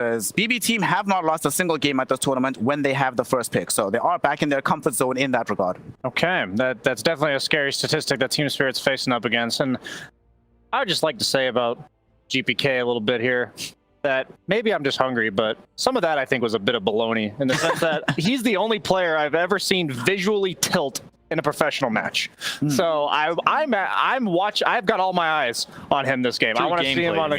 Because BB team have not lost a single game at this tournament when they have the first pick. So they are back in their comfort zone in that regard. Okay, that's definitely a scary statistic that Team Spirit's facing up against. And I would just like to say about GPK a little bit here that maybe I'm just hungry, but some of that I think was a bit of baloney in the sense that he's the only player I've ever seen visually tilt in a professional match. So I'm watching. I've got all my eyes on him this game. Through I want to see him on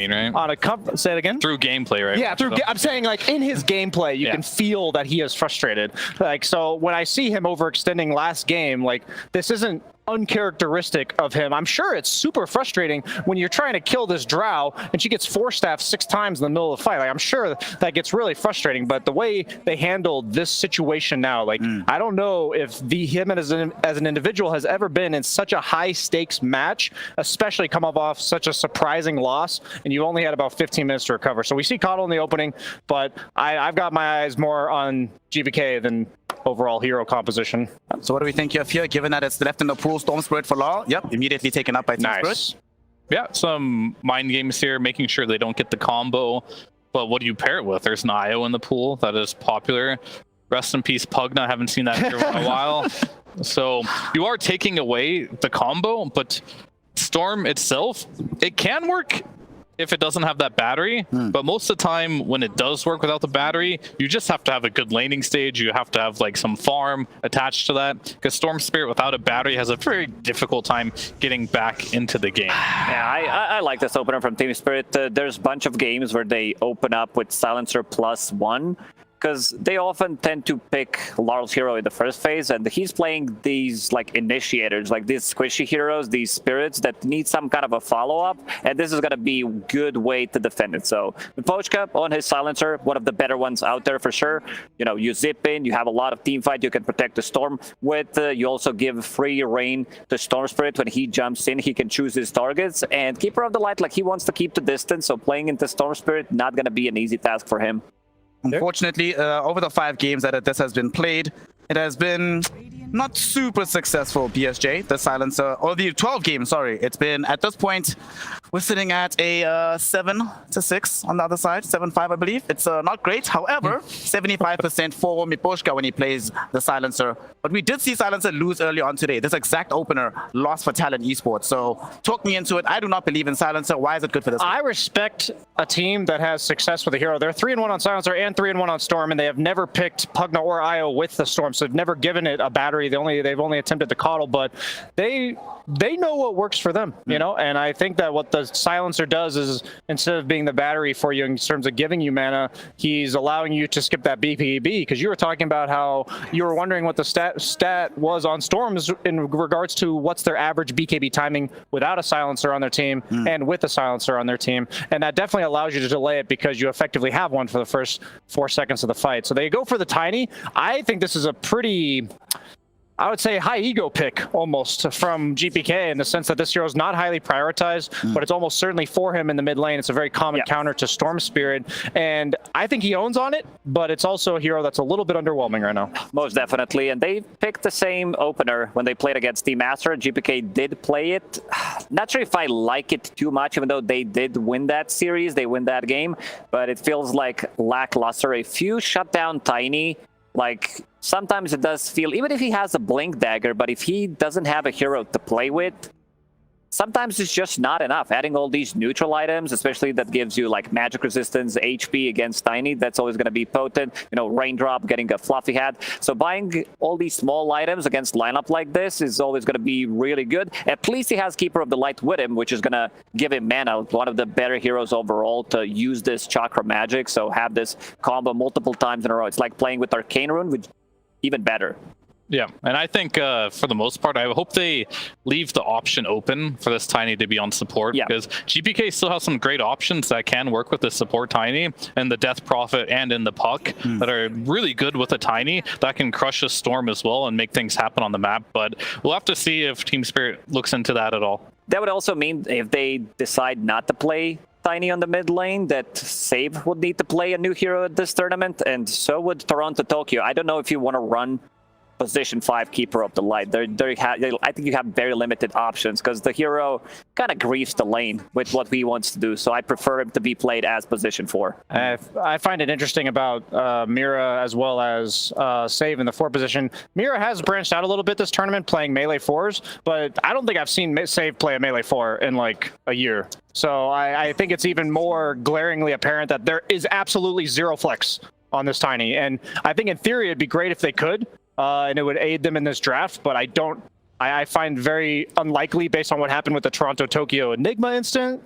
a say it again. Through gameplay, right? Yeah, I'm saying like in his gameplay, you can feel that he is frustrated. Like, so when I see him overextending last game, like this isn't uncharacteristic of him. I'm sure it's super frustrating when you're trying to kill this drow and she gets 4-staffed 6 times in the middle of the fight. Like, I'm sure that gets really frustrating, but the way they handled this situation now, like I don't know if him as an individual has ever been in such a high stakes match, especially come off such a surprising loss, and you only had about 15 minutes to recover. So we see Coddle in the opening, but I've got my eyes more on GBK than overall hero composition. So what do we think of here, given that it's left in the pool, Storm Spirit for Larl? Yep, immediately taken up by Team Spirit. Yeah, some mind games here, making sure they don't get the combo. But what do you pair it with? There's an IO in the pool that is popular. Rest in peace, Pugna. Haven't seen that here in a while. So you are taking away the combo, but Storm itself, it can work if it doesn't have that battery, but most of the time when it does work without the battery, you just have to have a good laning stage. You have to have like some farm attached to that, because Storm Spirit without a battery has a very difficult time getting back into the game. Yeah, I like this opener from Team Spirit. There's a bunch of games where they open up with Silencer +1, because they often tend to pick Larl's hero in the first phase, and he's playing these like initiators, like these squishy heroes, these spirits that need some kind of a follow-up, and this is going to be a good way to defend it. So Miposhka on his silencer, one of the better ones out there for sure. You know, you zip in, you have a lot of team fight, you can protect the Storm with, you also give free reign to Storm Spirit. When he jumps in, he can choose his targets, and Keeper of the Light, like he wants to keep the distance, so playing into Storm Spirit, not going to be an easy task for him. Unfortunately, over the 5 games that this has been played, it has been not super successful, BSJ, the silencer, or the 12 games, sorry. It's been, at this point, we're sitting at a 7-6 on the other side, 7-5, I believe. It's not great. However, 75% for Miposhka when he plays the silencer. But we did see silencer lose early on today. This exact opener lost for Talent Esports. So talk me into it. I do not believe in silencer. Why is it good for this? I respect a team that has success with a hero. They're 3-1 on silencer and 3-1 on Storm, and they have never picked Pugna or IO with the Storm. So they've never given it a battery. They've only attempted to coddle, but they know what works for them, you know. And I think that what the silencer does is, instead of being the battery for you in terms of giving you mana, he's allowing you to skip that BPB, because you were talking about how you were wondering what the stat was on Storms in regards to what's their average BKB timing without a silencer on their team and with a silencer on their team, and that definitely allows you to delay it because you effectively have one for the first 4 seconds of the fight. So they go for the tiny. I think this is a pretty, I would say, high ego pick almost from GPK, in the sense that this hero is not highly prioritized, but it's almost certainly for him in the mid lane. It's a very common counter to Storm Spirit, and I think he owns on it, but it's also a hero that's a little bit underwhelming right now. Most definitely, and they picked the same opener when they played against Team Master. GPK did play it. Not sure if I like it too much, even though they did win that series, they win that game, but it feels like lackluster. A few shut down Tiny, like sometimes it does feel, even if he has a blink dagger, but if he doesn't have a hero to play with, sometimes it's just not enough. Adding all these neutral items, especially that gives you like magic resistance, HP against Tiny, that's always going to be potent. You know, Raindrop, getting a fluffy hat. So buying all these small items against lineup like this is always going to be really good. At least he has Keeper of the Light with him, which is going to give him mana. One of the better heroes overall to use this chakra magic. So have this combo multiple times in a row. It's like playing with Arcane Rune, which even better. Yeah, and I think for the most part, I hope they leave the option open for this Tiny to be on support, because GPK still has some great options that can work with the support Tiny, and the Death Prophet and in the Puck that are really good with a Tiny that can crush a Storm as well and make things happen on the map. But we'll have to see if Team Spirit looks into that at all. That would also mean if they decide not to play Tiny on the mid lane, that Save would need to play a new hero at this tournament, and so would TORONTOTOKYO. I don't know if you want to run position 5 keeper of the light. I think you have very limited options because the hero kind of griefs the lane with what he wants to do. So I prefer him to be played as position 4. I find it interesting about Mira as well as Save in the 4 position. Mira has branched out a little bit this tournament playing melee 4s, but I don't think I've seen Save play a melee 4 in like a year. So I think it's even more glaringly apparent that there is absolutely zero flex on this Tiny. And I think in theory it'd be great if they could, and it would aid them in this draft, but I find very unlikely based on what happened with the Toronto-Tokyo Enigma incident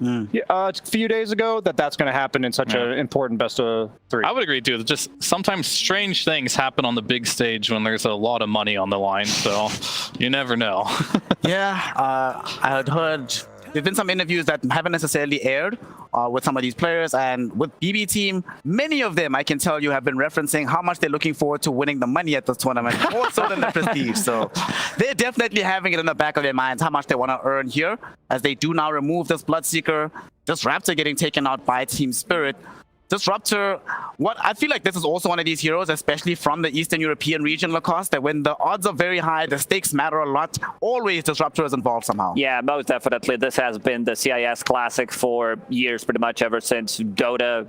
a few days ago that's going to happen in such an important best of 3. I would agree too. Just sometimes strange things happen on the big stage when there's a lot of money on the line, so you never know. Yeah, I had heard there've been some interviews that haven't necessarily aired with some of these players, and with BB team, many of them I can tell you have been referencing how much they're looking forward to winning the money at this tournament, more so than the prestige. So they're definitely having it in the back of their minds how much they want to earn here, as they do now remove this Bloodseeker, this Raptor getting taken out by Team Spirit. Disruptor, what I feel like this is also one of these heroes, especially from the Eastern European region, Lacoste, that when the odds are very high, the stakes matter a lot, always Disruptor is involved somehow. Yeah, most definitely. This has been the CIS classic for years, pretty much ever since Dota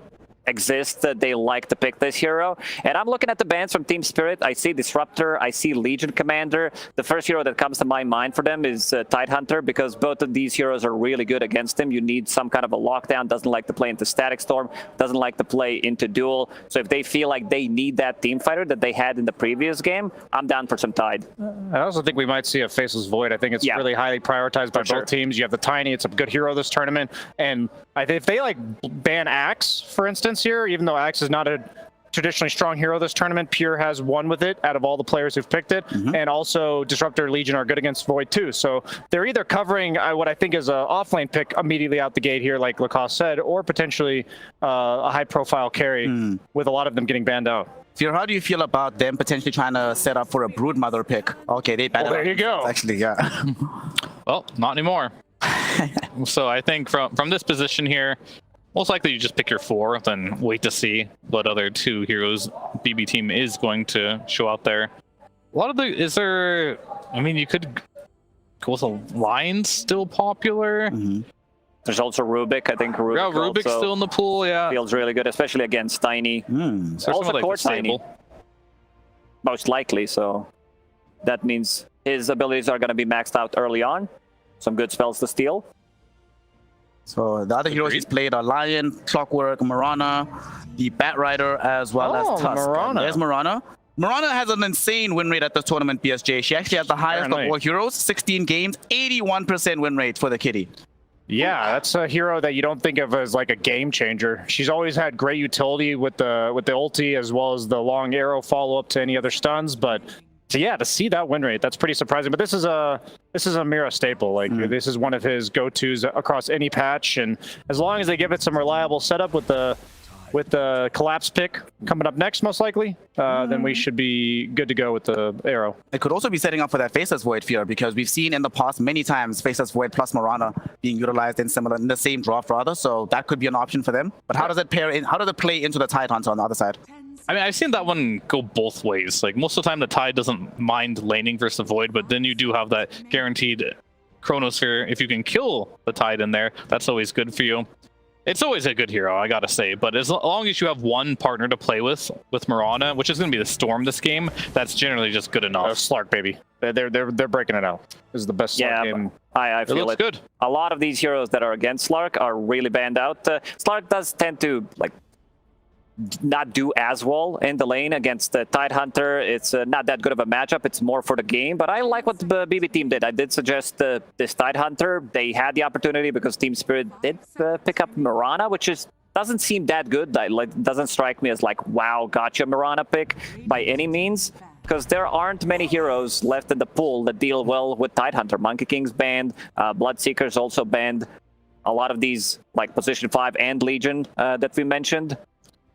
exists. They like to pick this hero. And I'm looking at the bans from Team Spirit. I see Disruptor, I see Legion Commander. The first hero that comes to my mind for them is Tidehunter, because both of these heroes are really good against him. You need some kind of a lockdown, doesn't like to play into Static Storm, doesn't like to play into Duel. So if they feel like they need that team fighter that they had in the previous game, I'm down for some Tide. I also think we might see a Faceless Void. I think it's really highly prioritized by both teams. You have the Tiny, it's a good hero this tournament. And I think if they like ban Axe, for instance, here, even though Axe is not a traditionally strong hero this tournament, Pure has won with it out of all the players who've picked it, and also Disruptor, Legion are good against Void too. So they're either covering what I think is an offlane pick immediately out the gate here, like Lacoste said, or potentially a high-profile carry with a lot of them getting banned out. Fear, how do you feel about them potentially trying to set up for a Broodmother pick? Okay, they banned there you go. Actually, yeah. Well, not anymore. So I think from this position here, most likely you just pick your 4, then wait to see what other 2 heroes BB team is going to show out there. A lot of I mean, you could go with a Lion's still popular. There's also Rubik. I think Rubik's still in the pool, feels really good, especially against Tiny. Also like Core Tiny, most likely. So that means his abilities are going to be maxed out early on. Some good spells to steal. So the other heroes he's played are Lion, Clockwork, Marana, the Bat Rider, as well as Tusk. Marana. There's Marana. Marana has an insane win rate at this tournament, BSJ. She actually has the highest of all heroes, 16 games, 81% win rate for the kitty. Yeah, that's a hero that you don't think of as like a game changer. She's always had great utility with the ulti, as well as the long arrow follow-up to any other stuns, but so yeah, to see that win rate, that's pretty surprising. But this is a Mira staple. Like this is one of his go-tos across any patch, and as long as they give it some reliable setup with the collapse pick coming up next, most likely, then we should be good to go with the arrow. It could also be setting up for that Faceless Void, Fear, because we've seen in the past many times Faceless Void plus Marana being utilized in the same draft rather. So that could be an option for them. But how does it pair in? How does it play into the Tidehunter on the other side? I mean, I've seen that one go both ways. Like, most of the time, the Tide doesn't mind laning versus the Void, but then you do have that guaranteed Chronosphere. If you can kill the Tide in there, that's always good for you. It's always a good hero, I gotta say, but as long as you have one partner to play with Marana, which is going to be the Storm this game, that's generally just good enough. Slark, baby. They're breaking it out. This is the best Slark game. I feel it looks good. A lot of these heroes that are against Slark are really banned out. Slark does tend to, like, not do as well in the lane against the Tidehunter. It's not that good of a matchup. It's more for the game, but I like what the BB team did. I did suggest this Tidehunter. They had the opportunity because Team Spirit did pick up Marana, which doesn't seem that good. Doesn't strike me as like, wow, gotcha Marana pick by any means, because there aren't many heroes left in the pool that deal well with Tidehunter. Monkey King's banned, Bloodseeker's also banned. A lot of these, like Position 5 and Legion that we mentioned.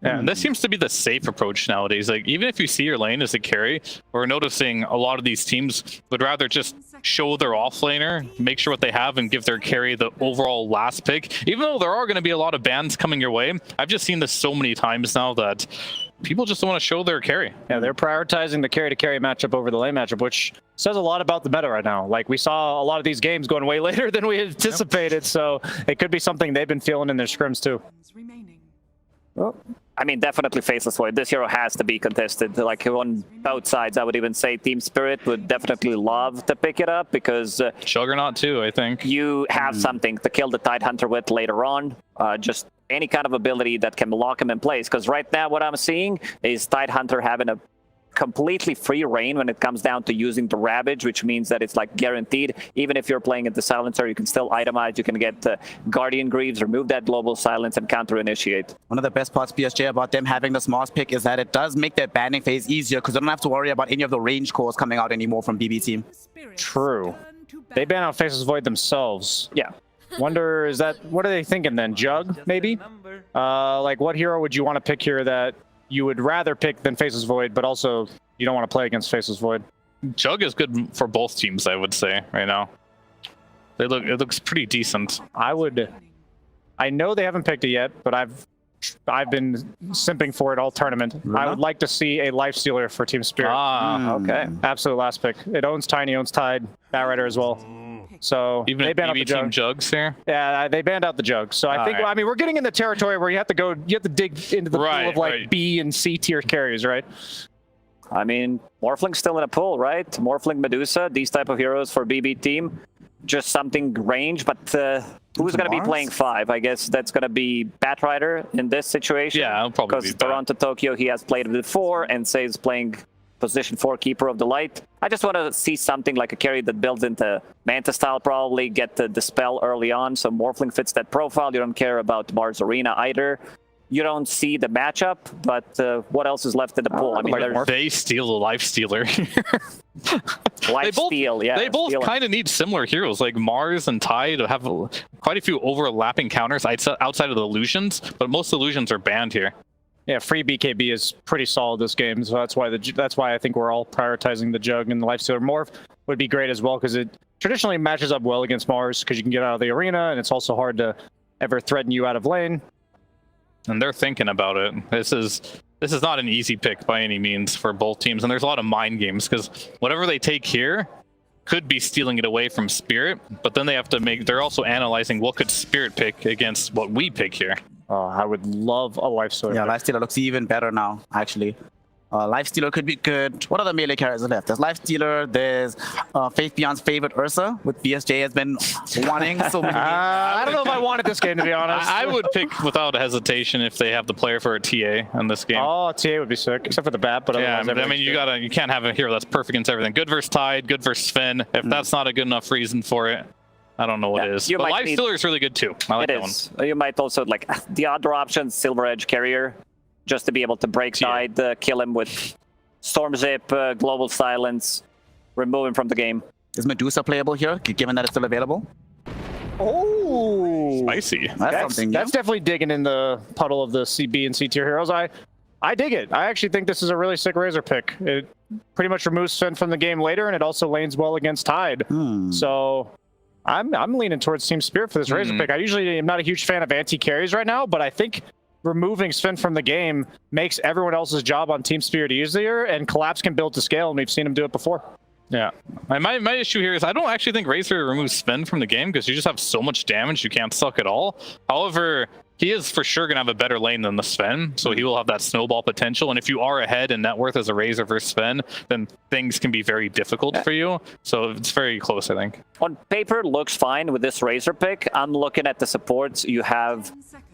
Yeah, and this seems to be the safe approach nowadays. Like, even if you see your lane as a carry, we're noticing a lot of these teams would rather just show their offlaner, make sure what they have, and give their carry the overall last pick. Even though there are going to be a lot of bans coming your way, I've just seen this so many times now that people just want to show their carry. Yeah, they're prioritizing the carry-to-carry matchup over the lane matchup, which says a lot about the meta right now. Like, we saw a lot of these games going way later than we anticipated, so it could be something they've been feeling in their scrims too. Well, I mean, definitely Faceless Void. This hero has to be contested. Like, on both sides, I would even say Team Spirit would definitely love to pick it up because Juggernaut too, I think. you have something to kill the Tidehunter with later on. Just any kind of ability that can lock him in place. Because right now, what I'm seeing is Tidehunter having a completely free reign when it comes down to using the Ravage, which means that it's like guaranteed. Even if you're playing at the Silencer, you can still itemize. You can get Guardian Greaves, remove that global silence, and counter-initiate. One of the best parts, BSJ, about them having this Mars pick is that it does make their banding phase easier because they don't have to worry about any of the range cores coming out anymore from BB team. True. They ban out Faceless Void themselves. Yeah. Wonder, is that, what are they thinking then? Jug, maybe? Like, what hero would you want to pick here that you would rather pick than Faceless Void, but also you don't want to play against Faceless Void? Jug is good for both teams, I would say, right now. It looks pretty decent. I know they haven't picked it yet, but I've been simping for it all tournament. I would like to see a Lifestealer for Team Spirit. Okay. Absolute last pick. It owns Tiny, owns Tide, Batrider as well. So Even they banned out BB the team Jug. Jugs here. Yeah, they banned out the Jug. So I think, right. I mean, we're getting in the territory where you have to dig into the pool of like B and C tier carries, right? I mean, Morphling's still in a pool, right? Morphling, Medusa, these type of heroes for BB team. Just something range, but who's going to be playing 5? I guess that's going to be Batrider in this situation. Yeah, it'll probably be because Toronto-Tokyo, he has played before, and says playing position 4 Keeper of the Light. I just want to see something like a carry that builds into Manta style, probably get the Dispel early on, so Morphling fits that profile. You don't care about Mars Arena either. You don't see the matchup, but what else is left in the pool? I mean, they steal the Lifestealer. Lifesteal, yeah. They both kind of need similar heroes, like Mars and Tide have quite a few overlapping counters outside of the illusions, but most illusions are banned here. Yeah, free BKB is pretty solid this game, so that's why I think we're all prioritizing the Jug, and the Lifestealer Morph would be great as well because it traditionally matches up well against Mars because you can get out of the arena, and it's also hard to ever threaten you out of lane. And they're thinking about it. This is not an easy pick by any means for both teams, and there's a lot of mind games because whatever they take here could be stealing it away from Spirit, but then they're also analyzing what could Spirit pick against what we pick here. I would love a Lifestealer. Yeah, Lifestealer looks even better now, actually. Lifestealer could be good. What other melee characters are left? There's Lifestealer, there's Faith Beyond's favorite Ursa, with BSJ has been wanting so many. I don't know if I wanted this game, to be honest. I would pick without hesitation if they have the player for a TA in this game. Oh, TA would be sick, except for the bat, but yeah, I mean, you can't have a hero that's perfect against everything. Good versus Tide, good versus Sven. If that's not a good enough reason for it, I don't know what is. But Lifestealer is really good too. I like that one. You might also, like, the other option, Silver Edge Carrier, just to be able to break Tide, kill him with Storm Zip, Global Silence, remove him from the game. Is Medusa playable here, given that it's still available? Oh, spicy. That's definitely digging in the puddle of the CB and C tier heroes. I dig it. I actually think this is a really sick Razor pick. It pretty much removes Sven from the game later, and it also lanes well against Tide. So I'm leaning towards Team Spirit for this Razor pick. I usually am not a huge fan of anti-carries right now, but I think removing Sven from the game makes everyone else's job on Team Spirit easier, and Collapse can build to scale, and we've seen him do it before. Yeah. My issue here is I don't actually think Razor removes Sven from the game because you just have so much damage you can't suck at all. However, he is for sure going to have a better lane than the Sven, so he will have that snowball potential. And if you are ahead in net worth as a Razor versus Sven, then things can be very difficult for you. So it's very close, I think. On paper, it looks fine with this Razor pick. I'm looking at the supports. You have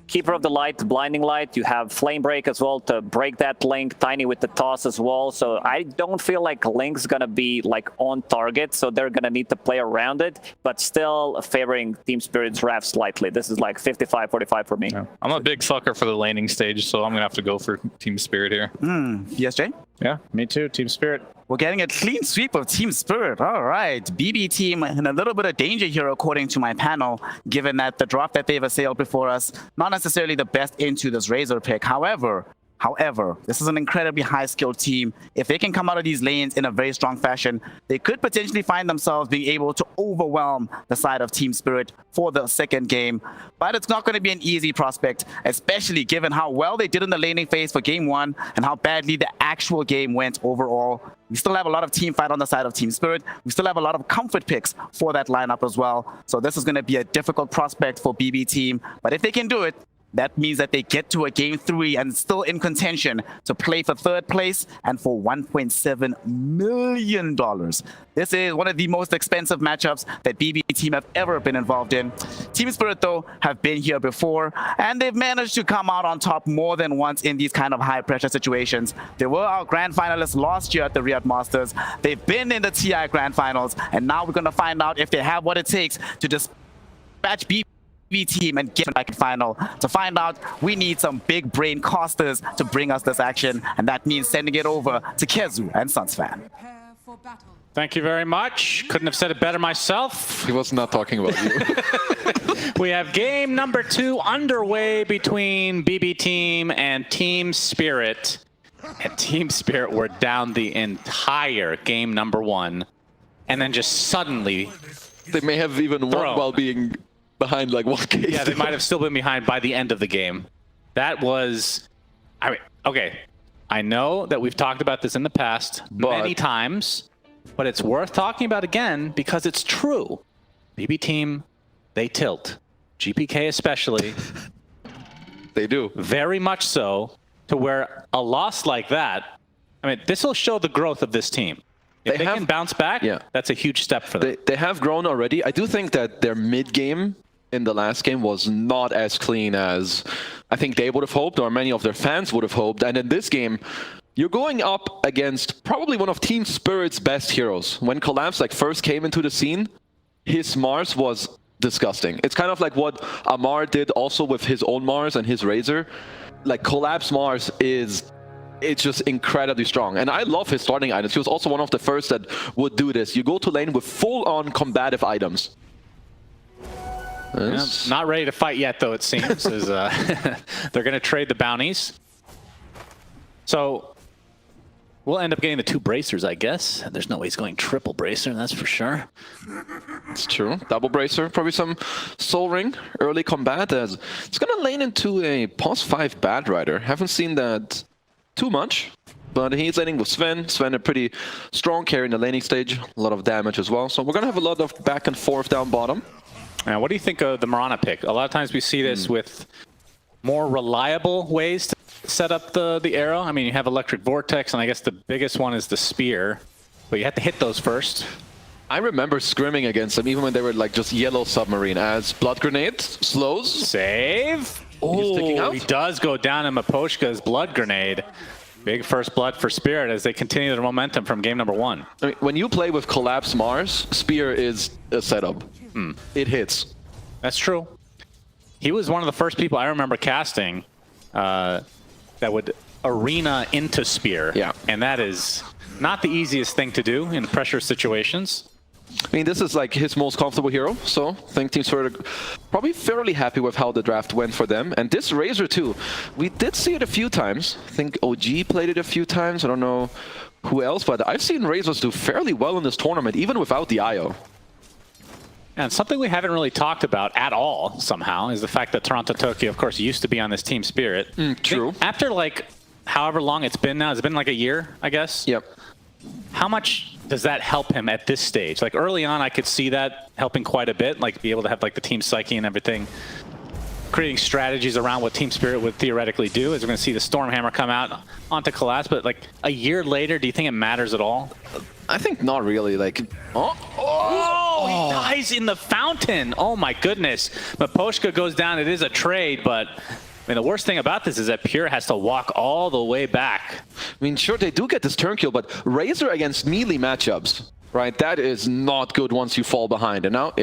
Keeper of the Light, Blinding Light. You have Flame Break as well to break that Link. Tiny with the toss as well. So I don't feel like Link's going to be like on target. So they're going to need to play around it, but still favoring Team Spirit's Wrath slightly. This is like 55-45 for me. Yeah. I'm a big sucker for the laning stage, so I'm going to have to go for Team Spirit here. BSJ? Yeah, me too. Team Spirit. We're getting a clean sweep of Team Spirit. All right. BB team in a little bit of danger here, according to my panel, given that the drop that they've assailed before us, not necessarily the best into this Razor pick. However, However, this is an incredibly high-skilled team. If they can come out of these lanes in a very strong fashion, they could potentially find themselves being able to overwhelm the side of Team Spirit for the second game. But it's not going to be an easy prospect, especially given how well they did in the laning phase for Game 1 and how badly the actual game went overall. We still have a lot of team fight on the side of Team Spirit. We still have a lot of comfort picks for that lineup as well. So this is going to be a difficult prospect for BB Team. But if they can do it, that means that they get to a Game 3 and still in contention to play for 3rd place and for $1.7 million. This is one of the most expensive matchups that BB Team have ever been involved in. Team Spirit, though, have been here before, and they've managed to come out on top more than once in these kind of high-pressure situations. They were our grand finalists last year at the RIYADH Masters. They've been in the TI Grand Finals, and now we're going to find out if they have what it takes to dispatch BB Team and get back in final. To find out, we need some big brain casters to bring us this action, and that means sending it over to Kezu and Sunsfan. Thank you very much. Couldn't have said it better myself. He was not talking about you. We have game number 2 underway between BB Team and Team Spirit. And Team Spirit were down the entire game number 1. And then just suddenly... They may have even won while being behind like 1K. Yeah, they might have still been behind by the end of the game. That was... I mean, okay. I know that we've talked about this in the past many times, but it's worth talking about again because it's true. BB Team, they tilt. GPK especially. They do. Very much so, to where a loss like that, I mean, this will show the growth of this team. If they can bounce back, that's a huge step for them. They have grown already. I do think that their mid-game in the last game was not as clean as I think they would have hoped, or many of their fans would have hoped. And in this game, you're going up against probably one of Team Spirit's best heroes. When Collapse first came into the scene, his Mars was disgusting. It's kind of like what Amar did also with his own Mars and his Razor. Like, Collapse Mars it's just incredibly strong. And I love his starting items. He was also one of the first that would do this. You go to lane with full-on combative items. Not ready to fight yet, though, it seems. They're going to trade the bounties. So we'll end up getting the 2 bracers, I guess. There's no way he's going triple bracer, that's for sure. It's true. Double bracer, probably some Soul Ring, early combat. As it's going to lane into a +5 Bad Rider. Haven't seen that too much, but he's laning with Sven. Sven, a pretty strong carry in the laning stage. A lot of damage as well. So we're going to have a lot of back and forth down bottom. Now, what do you think of the Mirana pick? A lot of times we see this with more reliable ways to set up the arrow. I mean, you have Electric Vortex, and I guess the biggest one is the Spear, but you have to hit those first. I remember scrimming against them, even when they were like just yellow submarine, as Blood Grenade slows. Save. Oh, he does go down in Miposhka's Blood Grenade. Big first blood for Spirit as they continue their momentum from game number 1. I mean, when you play with Collapse Mars, Spear is a setup. It hits. That's true. He was one of the first people I remember casting that would arena into Spear. Yeah. And that is not the easiest thing to do in pressure situations. I mean, this is like his most comfortable hero, so I think Team Spirit are probably fairly happy with how the draft went for them. And this Razor too, we did see it a few times. I think OG played it a few times. I don't know who else, but I've seen Razors do fairly well in this tournament, even without the IO. And something we haven't really talked about at all, somehow, is the fact that TORONTOTOKYO, of course, used to be on this Team Spirit. True. After, like, however long it's been now, it's been like a year, I guess? Yep. How much does that help him at this stage? Like, early on, I could see that helping quite a bit, like, be able to have, like, the team psyche and everything, creating strategies around what Team Spirit would theoretically do, as we're going to see the Stormhammer come out onto Collapse. But, like, a year later, do you think it matters at all? I think not really. Like, he dies in the fountain. Oh my goodness. Miposhka goes down. It is a trade, but I mean, the worst thing about this is that Pure has to walk all the way back. I mean, sure, they do get this turn kill, but Razor against melee matchups, right? That is not good once you fall behind. And now,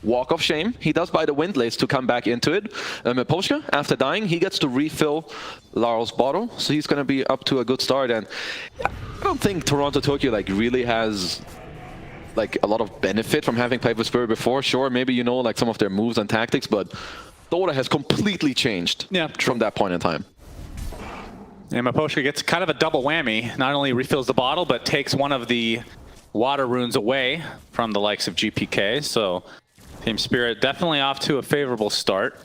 walk of shame. He does buy the Windlace to come back into it. Miposhka, after dying, he gets to refill Larl's bottle, so he's going to be up to a good start. And I don't think TORONTOTOKYO like really has like a lot of benefit from having played with Spirit before. Sure, maybe you know like some of their moves and tactics, but Dota has completely changed from that point in time. And Miposhka gets kind of a double whammy. Not only refills the bottle, but takes one of the water runes away from the likes of GPK. So Team Spirit definitely off to a favorable start.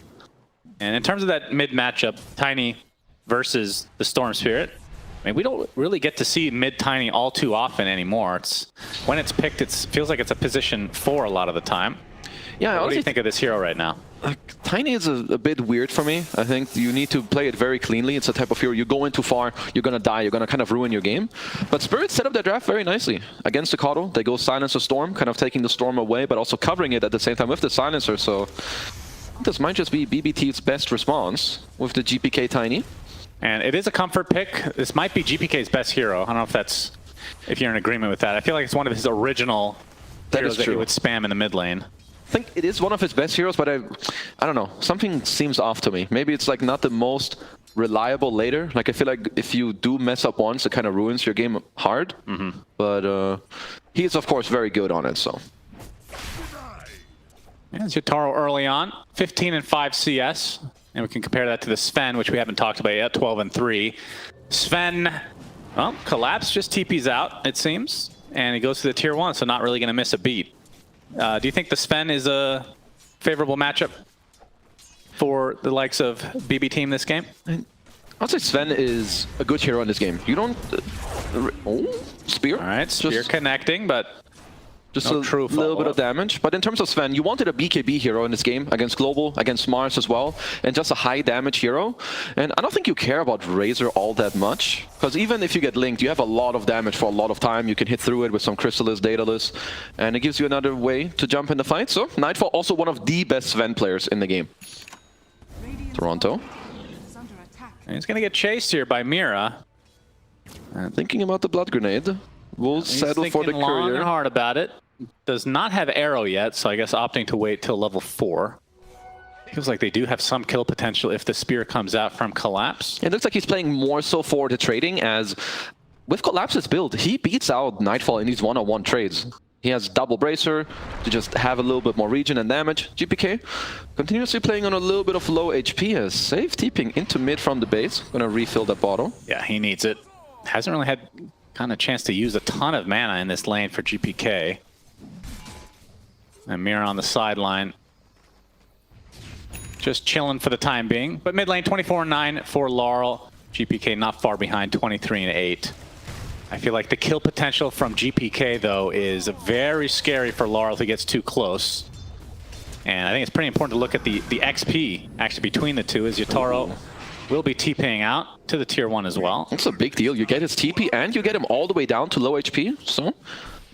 And in terms of that mid matchup, Tiny versus the Storm Spirit, I mean, we don't really get to see mid Tiny all too often anymore. It's when it's picked, it feels like it's a position 4 a lot of the time. Yeah, What do you think of this hero right now? Tiny is a bit weird for me. I think you need to play it very cleanly. It's a type of hero, you go in too far, you're going to die, you're going to kind of ruin your game. But Spirit set up their draft very nicely. Against the Coddle, they go Silencer Storm, kind of taking the Storm away, but also covering it at the same time with the Silencer. So this might just be BBT's best response with the GPK Tiny. And it is a comfort pick. This might be GPK's best hero. I don't know if you're in agreement with that. I feel like it's one of his original heroes that he would spam in the mid lane. I think it is one of his best heroes, but I don't know. Something seems off to me. Maybe it's like not the most reliable later. Like I feel like if you do mess up once, it kind of ruins your game hard. But he is of course very good on it. So. Yeah, it's Yatoro early on, 15 and 5 CS. And we can compare that to the Sven, which we haven't talked about yet, 12 and 3. Sven, well, Collapse just TP's out, it seems. And he goes to the tier 1, so not really going to miss a beat. Do you think the Sven is a favorable matchup for the likes of BB Team this game? I'd say Sven is a good hero in this game. You don't... Spear? All right, Spear just connecting, but just no a true little bit of damage. But in terms of Sven, you wanted a BKB hero in this game against Global, against Mars as well, and just a high damage hero. And I don't think you care about Razor all that much, because even if you get linked, you have a lot of damage for a lot of time. You can hit through it with some Chrysalis, Daedalus, and it gives you another way to jump in the fight. So Nightfall also one of the best Sven players in the game. Toronto. And he's going to get chased here by Mira. Thinking about the blood grenade. We'll settle for the He's thinking long courier. and hard about it. Does not have arrow yet, so I guess opting to wait till level 4. Feels like they do have some kill potential if the spear comes out from Collapse. It looks like he's playing more so for the trading, as with Collapse's build, he beats out Nightfall in these one-on-one trades. He has double bracer to just have a little bit more regen and damage. GPK continuously playing on a little bit of low HP as safe TPing into mid from the base. Gonna refill that bottle. Yeah, he needs it. Hasn't really had kind of chance to use a ton of mana in this lane for GPK. And Mira on the sideline. Just chilling for the time being. But mid lane 24-9 for Larl. GPK not far behind, 23-8. I feel like the kill potential from GPK, though, is very scary for Larl if he gets too close. And I think it's pretty important to look at the XP actually between the two, as Yatoro will be TPing out to the tier 1 as well. That's a big deal. You get his TP and you get him all the way down to low HP. So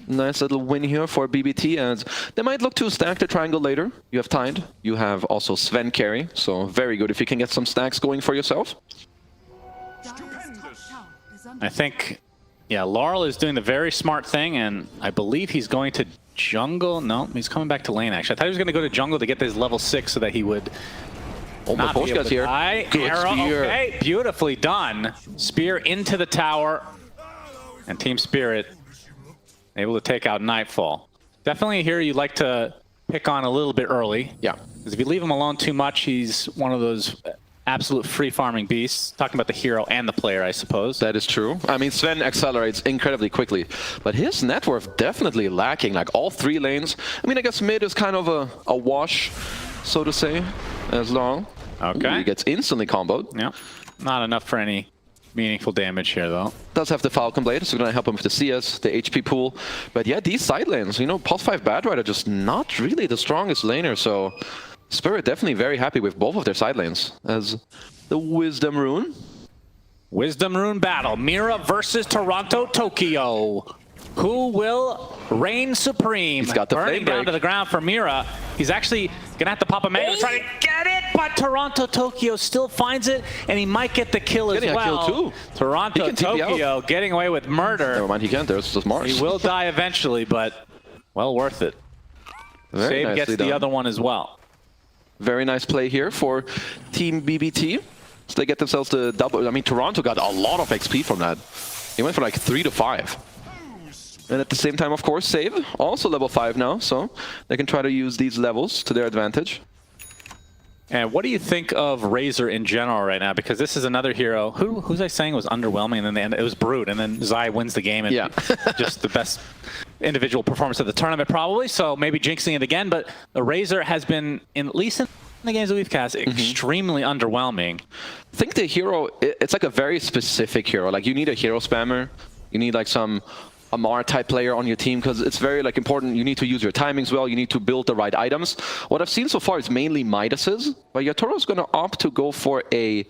nice little win here for BBT, as they might look to stack the triangle later. You have Tide. You have also Sven carry. So very good if you can get some stacks going for yourself. I think, yeah, Larl is doing the very smart thing, and I believe he's going to jungle. No, he's coming back to lane, actually. I thought he was going to go to jungle to get his level 6 so that he would not be able to here. die. Good Arrow, spear. okay, beautifully done. Spear into the tower, and Team Spirit able to take out Nightfall. Definitely here you'd like to pick on a little bit early. Yeah. Because if you leave him alone too much, he's one of those absolute free farming beasts. Talking about the hero and the player, I suppose. That is true. I mean, Sven accelerates incredibly quickly, but his net worth definitely lacking. Like all 3 lanes. I mean, I guess mid is kind of a wash, so to say, as long. Okay. Ooh, he gets instantly comboed. Yep. Not enough for any meaningful damage here, though. Does have the Falcon Blade, so gonna help him with the CS, the HP pool. But yeah, these side lanes, you know, Pulse 5 Bad Rider just not really the strongest laner, so Spirit definitely very happy with both of their side lanes. As the Wisdom Rune. Wisdom Rune battle. Mira versus TORONTOTOKYO. Who will reign supreme? He's got the Burning flame down break. to the ground for Mira. He's actually going to have to pop a man to try to get it, but TORONTOTOKYO still finds it, and he might get the kill as Getting a well. kill too. TORONTOTOKYO getting away with murder. Never mind, he can't. There's just Mars. He will die eventually, but well worth it. Very Save nicely gets done. the other one as well. Very nice play here for Team BBT. So they get themselves the double. I mean, Toronto got a lot of XP from that. He went from like 3 to 5. And at the same time, of course, Save, also level 5 now, so they can try to use these levels to their advantage. And what do you think of Razor in general right now? Because this is another hero. Who's I saying was underwhelming, and then they it was Brute, and then Zai wins the game, and just the best individual performance of the tournament probably. So maybe jinxing it again. But the Razor has been, at least in the games that we've cast, extremely underwhelming. I think the hero, it's like a very specific hero. Like you need a hero spammer. You need like some Amar type player on your team because it's very like important. You need to use your timings well. You need to build the right items. What I've seen so far is mainly Midas's, but Yatoro's going to opt to go for a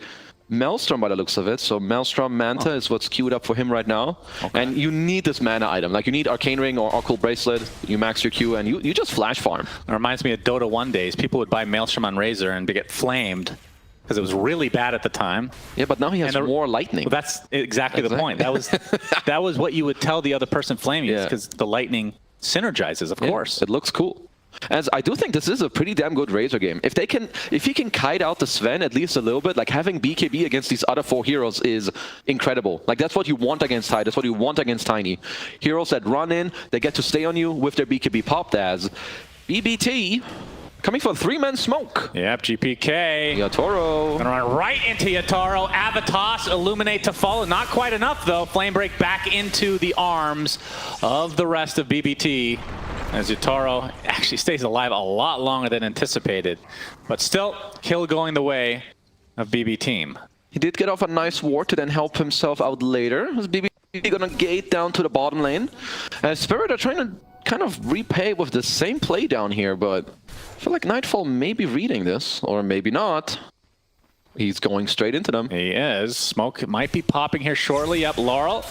Maelstrom by the looks of it. So Maelstrom Manta is what's queued up for him right now. And you need this mana item. Like you need Arcane Ring or Occult Bracelet. You max your Q and you just flash farm. It reminds me of Dota 1 days. People would buy Maelstrom on Razor and get flamed because it was really bad at the time. Yeah, but now he has more lightning. Well, that's exactly the point. That was what you would tell the other person flaming, because the lightning synergizes, of course. It looks cool. As I do think this is a pretty damn good Razor game. If he can kite out the Sven at least a little bit, like having BKB against these other 4 heroes is incredible. Like that's what you want against Tide, that's what you want against Tiny. Heroes that run in, they get to stay on you with their BKB popped as BBT coming for a 3-man smoke. Yep, GPK. Yatoro. Gonna run right into Yatoro. Avatos, Illuminate to follow. Not quite enough though. Flame Break back into the arms of the rest of BBT. As Yatoro actually stays alive a lot longer than anticipated. But still, kill going the way of BB Team. He did get off a nice ward to then help himself out later. Is BB gonna gate down to the bottom lane? Spirit are trying to kind of repay with the same play down here, but I feel like Nightfall may be reading this, or maybe not. He's going straight into them. He is. Smoke might be popping here shortly. Yep, Larl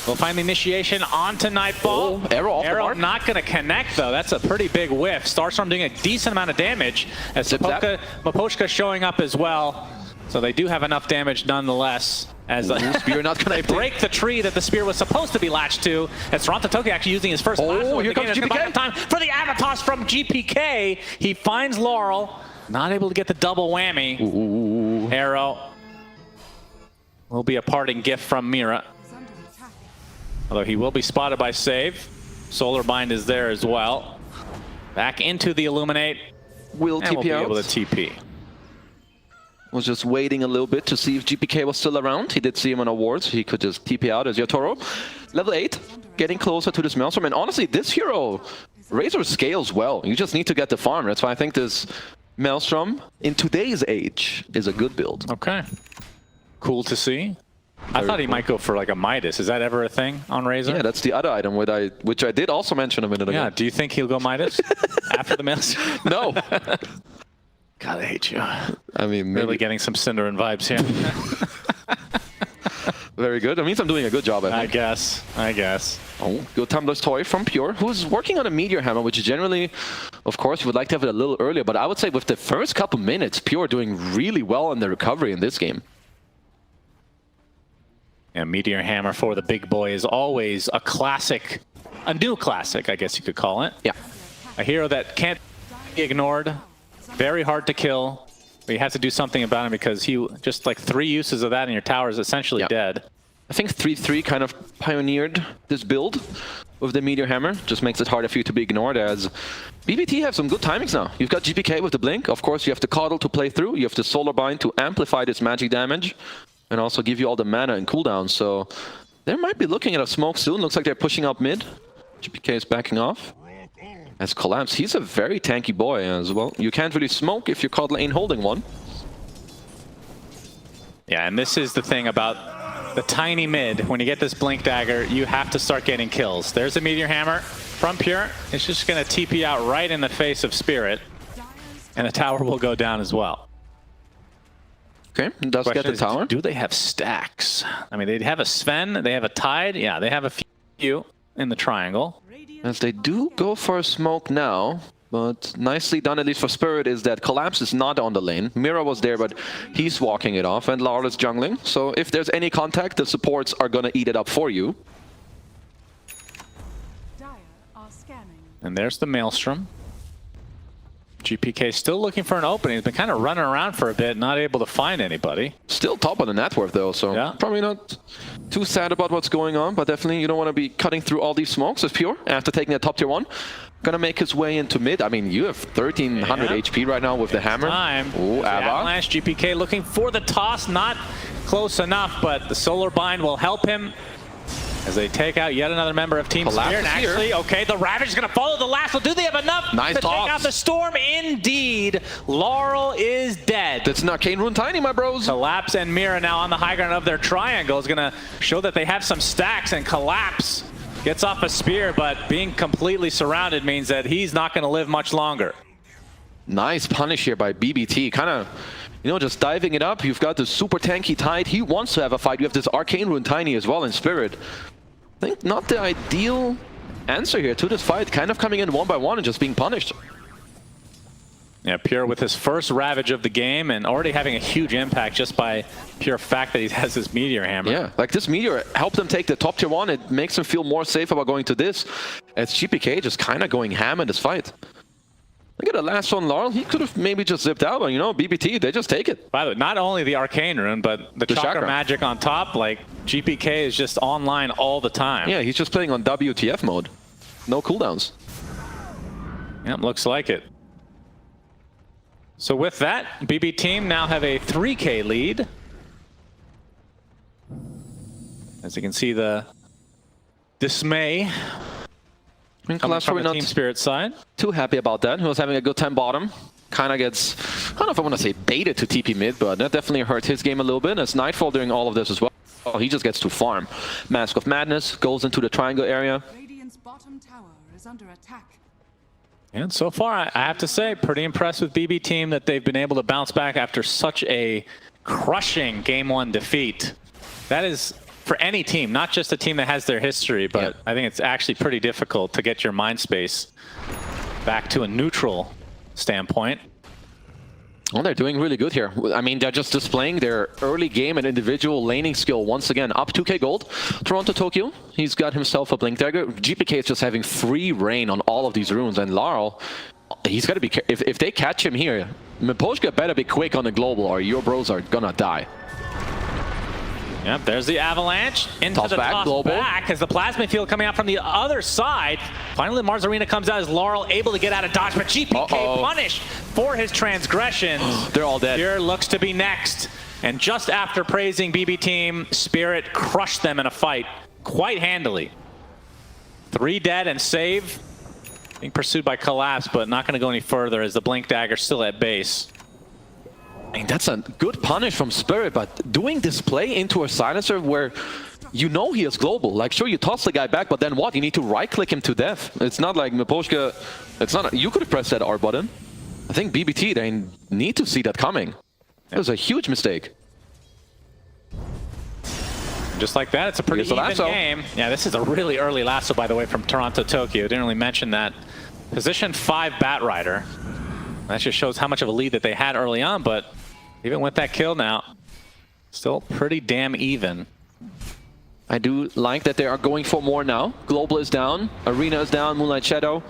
will find the initiation onto Nightfall. Oh, arrow off the mark. Not going to connect, though. That's a pretty big whiff. Starstorm doing a decent amount of damage, as Miposhka showing up as well. So they do have enough damage nonetheless. As Spear not they break the tree that the spear was supposed to be latched to. As TORONTOTOKYO actually using his first here comes GPK. time for the Avatos from GPK. He finds Larl. Not able to get the double whammy. Ooh. Arrow will be a parting gift from Mira. Although he will be spotted by Save. Solar Bind is there as well. Back into the Illuminate. Will TP we'll be out. able to TP. Was just waiting a little bit to see if GPK was still around. He did see him on a ward, so he could just TP out as Yatoro. Level 8, getting closer to this Maelstrom. And honestly, this hero, Razor scales well. You just need to get the farm. That's why I think this Maelstrom, in today's age, is a good build. Okay. Cool to see. I thought he might go for like a Midas. Is that ever a thing on Razor? Yeah, that's the other item which I did also mention a minute ago. Yeah, do you think he'll go Midas after the Maelstrom? No. God, I hate you. I mean, really getting some Cinderin vibes here. Very good. That means I'm doing a good job, I think. I guess. Oh, good Tumbler's Toy from Pure, who's working on a Meteor Hammer, which generally, of course, you would like to have it a little earlier. But I would say with the first couple minutes, Pure doing really well in the recovery in this game. Yeah, Meteor Hammer for the big boy is always a classic, a new classic, I guess you could call it. Yeah. A hero that can't be ignored. Very hard to kill, but you have to do something about him because he just like 3 uses of that and your tower is essentially dead. I think 3-3 kind of pioneered this build with the Meteor Hammer. Just makes it harder for you to be ignored as BBT have some good timings now. You've got GPK with the Blink. Of course, you have the Coddle to play through. You have the Solar Bind to amplify this magic damage and also give you all the mana and cooldown. So they might be looking at a smoke soon. Looks like they're pushing up mid. GPK is backing off. As Collapse, he's a very tanky boy as well. You can't really smoke if your Coddle ain't holding one. Yeah, and this is the thing about the tiny mid. When you get this Blink Dagger, you have to start getting kills. There's a Meteor Hammer from Pure. It's just going to TP out right in the face of Spirit. And the tower will go down as well. Okay, does get the tower. Do they have stacks? I mean, they have a Sven, they have a Tide. Yeah, they have a few in the triangle. As they do go for a smoke now, but nicely done, at least for Spirit, is that Collapse is not on the lane. Mira was there, but he's walking it off, and Larl is jungling. So if there's any contact, the supports are going to eat it up for you. And there's the Maelstrom. GPK still looking for an opening. He's been kind of running around for a bit, not able to find anybody. Still top of the net worth though, so Yeah. probably not too sad about what's going on, but definitely you don't want to be cutting through all these smokes as Pure after taking a top tier 1. Gonna make his way into mid. I mean, you have 1300 Yeah. HP right now with the hammer. Time. Ooh, The Ava. Avalanche, GPK looking for the toss, not close enough, but the Solar Bind will help him as they take out yet another member of Team Collapse Spirit. And here. actually, okay, the Ravage is going to follow the last one. Do they have enough Nice to take toss. out the Storm? Indeed, Larl is dead. That's an Arcane Rune Tiny, my bros. Collapse and Mira now on the high ground of their triangle is going to show that they have some stacks, and Collapse gets off a spear, but being completely surrounded means that he's not going to live much longer. Nice punish here by BBT. Kind of, you know, just diving it up. You've got the super tanky Tide. He wants to have a fight. You have this Arcane Rune Tiny as well in Spirit. I think not the ideal answer here to this fight. Kind of coming in one by one and just being punished. Yeah, Pure with his first Ravage of the game and already having a huge impact just by pure fact that he has this Meteor Hammer. Yeah, like this Meteor helped them take the top tier 1. It makes them feel more safe about going to this. As GPK just kind of going ham in this fight. Look at the last one, Larl. He could have maybe just zipped out, but you know, BBT, they just take it. By the way, not only the Arcane Rune, but the Chakra Magic on top, like GPK is just online all the time. Yeah, he's just playing on WTF mode. No cooldowns. Yep, looks like it. So with that, BB team now have a 3K lead. As you can see, the dismay coming Collapse from probably the not Team Spirit side. too happy about that. He was having a good time bottom. Kind of gets, I don't know if I want to say baited to TP mid, but that definitely hurt his game a little bit. As Nightfall doing all of this as well. Oh, he just gets to farm. Mask of Madness goes into the triangle area. Radiant's bottom tower is under attack. And so far, I have to say, pretty impressed with BB team that they've been able to bounce back after such a crushing Game 1 defeat. That is, for any team, not just a team that has their history, but Yeah. I think it's actually pretty difficult to get your mind space back to a neutral standpoint. Well, they're doing really good here. I mean, they're just displaying their early game and individual laning skill once again. Up 2k gold. TORONTOTOKYO, he's got himself a Blink Dagger. GPK is just having free reign on all of these runes. And Larl, he's got to be if they catch him here, Miposhka better be quick on the global or your bros are gonna die. Yep, there's the Avalanche into Toss the back, toss global. back as the Plasma Field coming out from the other side. Finally, Mars Arena comes out as Larl able to get out of dodge, but GPK punished for his transgressions. They're all dead. Pure looks to be next. And just after praising BB Team, Spirit crushed them in a fight quite handily. 3 dead and save. Being pursued by Collapse, but not going to go any further as the Blink Dagger still at base. I mean, that's a good punish from Spirit, but doing this play into a silencer where you know he is global. Like, sure, you toss the guy back, but then what? You need to right-click him to death. It's not like Miposhka. It's not. You could have pressed that R button. I think BBT, they need to see that coming. It was a huge mistake. Just like that, it's a pretty Here's the even lasso. game. Yeah, this is a really early lasso, by the way, from TORONTOTOKYO. Didn't really mention that. Position 5 Bat Rider. That just shows how much of a lead that they had early on, but even with that kill now, still pretty damn even. I do like that they are going for more now. Global is down, Arena is down, Moonlight Shadow.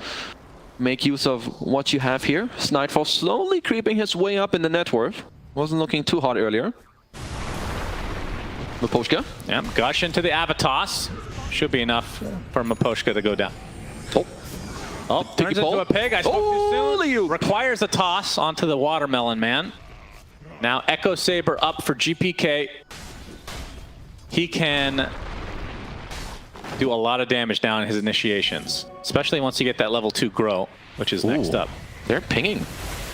Make use of what you have here. Nightfall slowly creeping his way up in the net worth. Wasn't looking too hot earlier. Miposhka. Yep, gush into the Avatos. Should be enough for Miposhka to go down. Oh, Oh, turns into a pig. I spoke too soon. Alley-oop. Requires a toss onto the Watermelon Man. Now Echo Saber up for GPK. He can do a lot of damage down in his initiations, especially once you get that level 2 grow, which is next Ooh. up. They're pinging.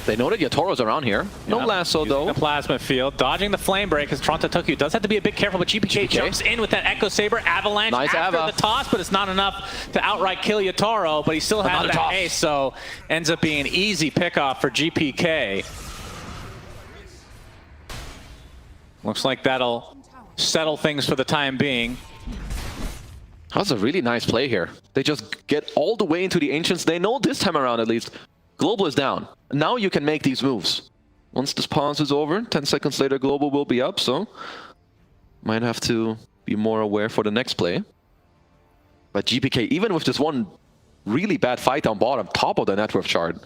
They know that Yatoro's around here. No Yep, lasso using though. the Plasma Field, dodging the Flame Break, because TORONTOTOKYO does have to be a bit careful, but GPK jumps in with that Echo Saber Avalanche Nice after Ava. the toss, but it's not enough to outright kill Yatoro, but he still has Another that toss. ace, so ends up being an easy pickoff for GPK. Looks like that'll settle things for the time being. That was a really nice play here. They just get all the way into the Ancients. They know this time around at least. Global is down. Now you can make these moves. Once this pause is over, 10 seconds later Global will be up, so might have to be more aware for the next play. But GPK, even with this one really bad fight down bottom, top of the net worth chart.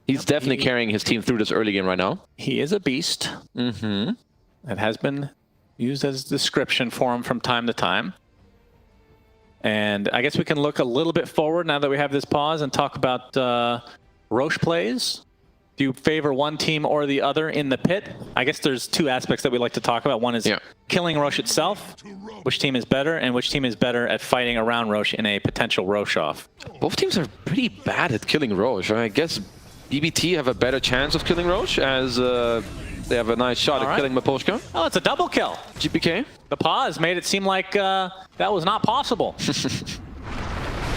He's definitely carrying his team through this early game right now. He is a beast. Mm-hmm. It has been used as a description for him from time to time. And I guess we can look a little bit forward now that we have this pause and talk about Roche plays. Do you favor one team or the other in the pit? I guess there's two aspects that we like to talk about. One is killing Roche itself, which team is better, and which team is better at fighting around Roche in a potential Roche off. Both teams are pretty bad at killing Roche. I guess BBT have a better chance of killing Roche as they have a nice shot at killing Miposhka. Oh, it's a double kill. GPK. The pause made it seem like that was not possible.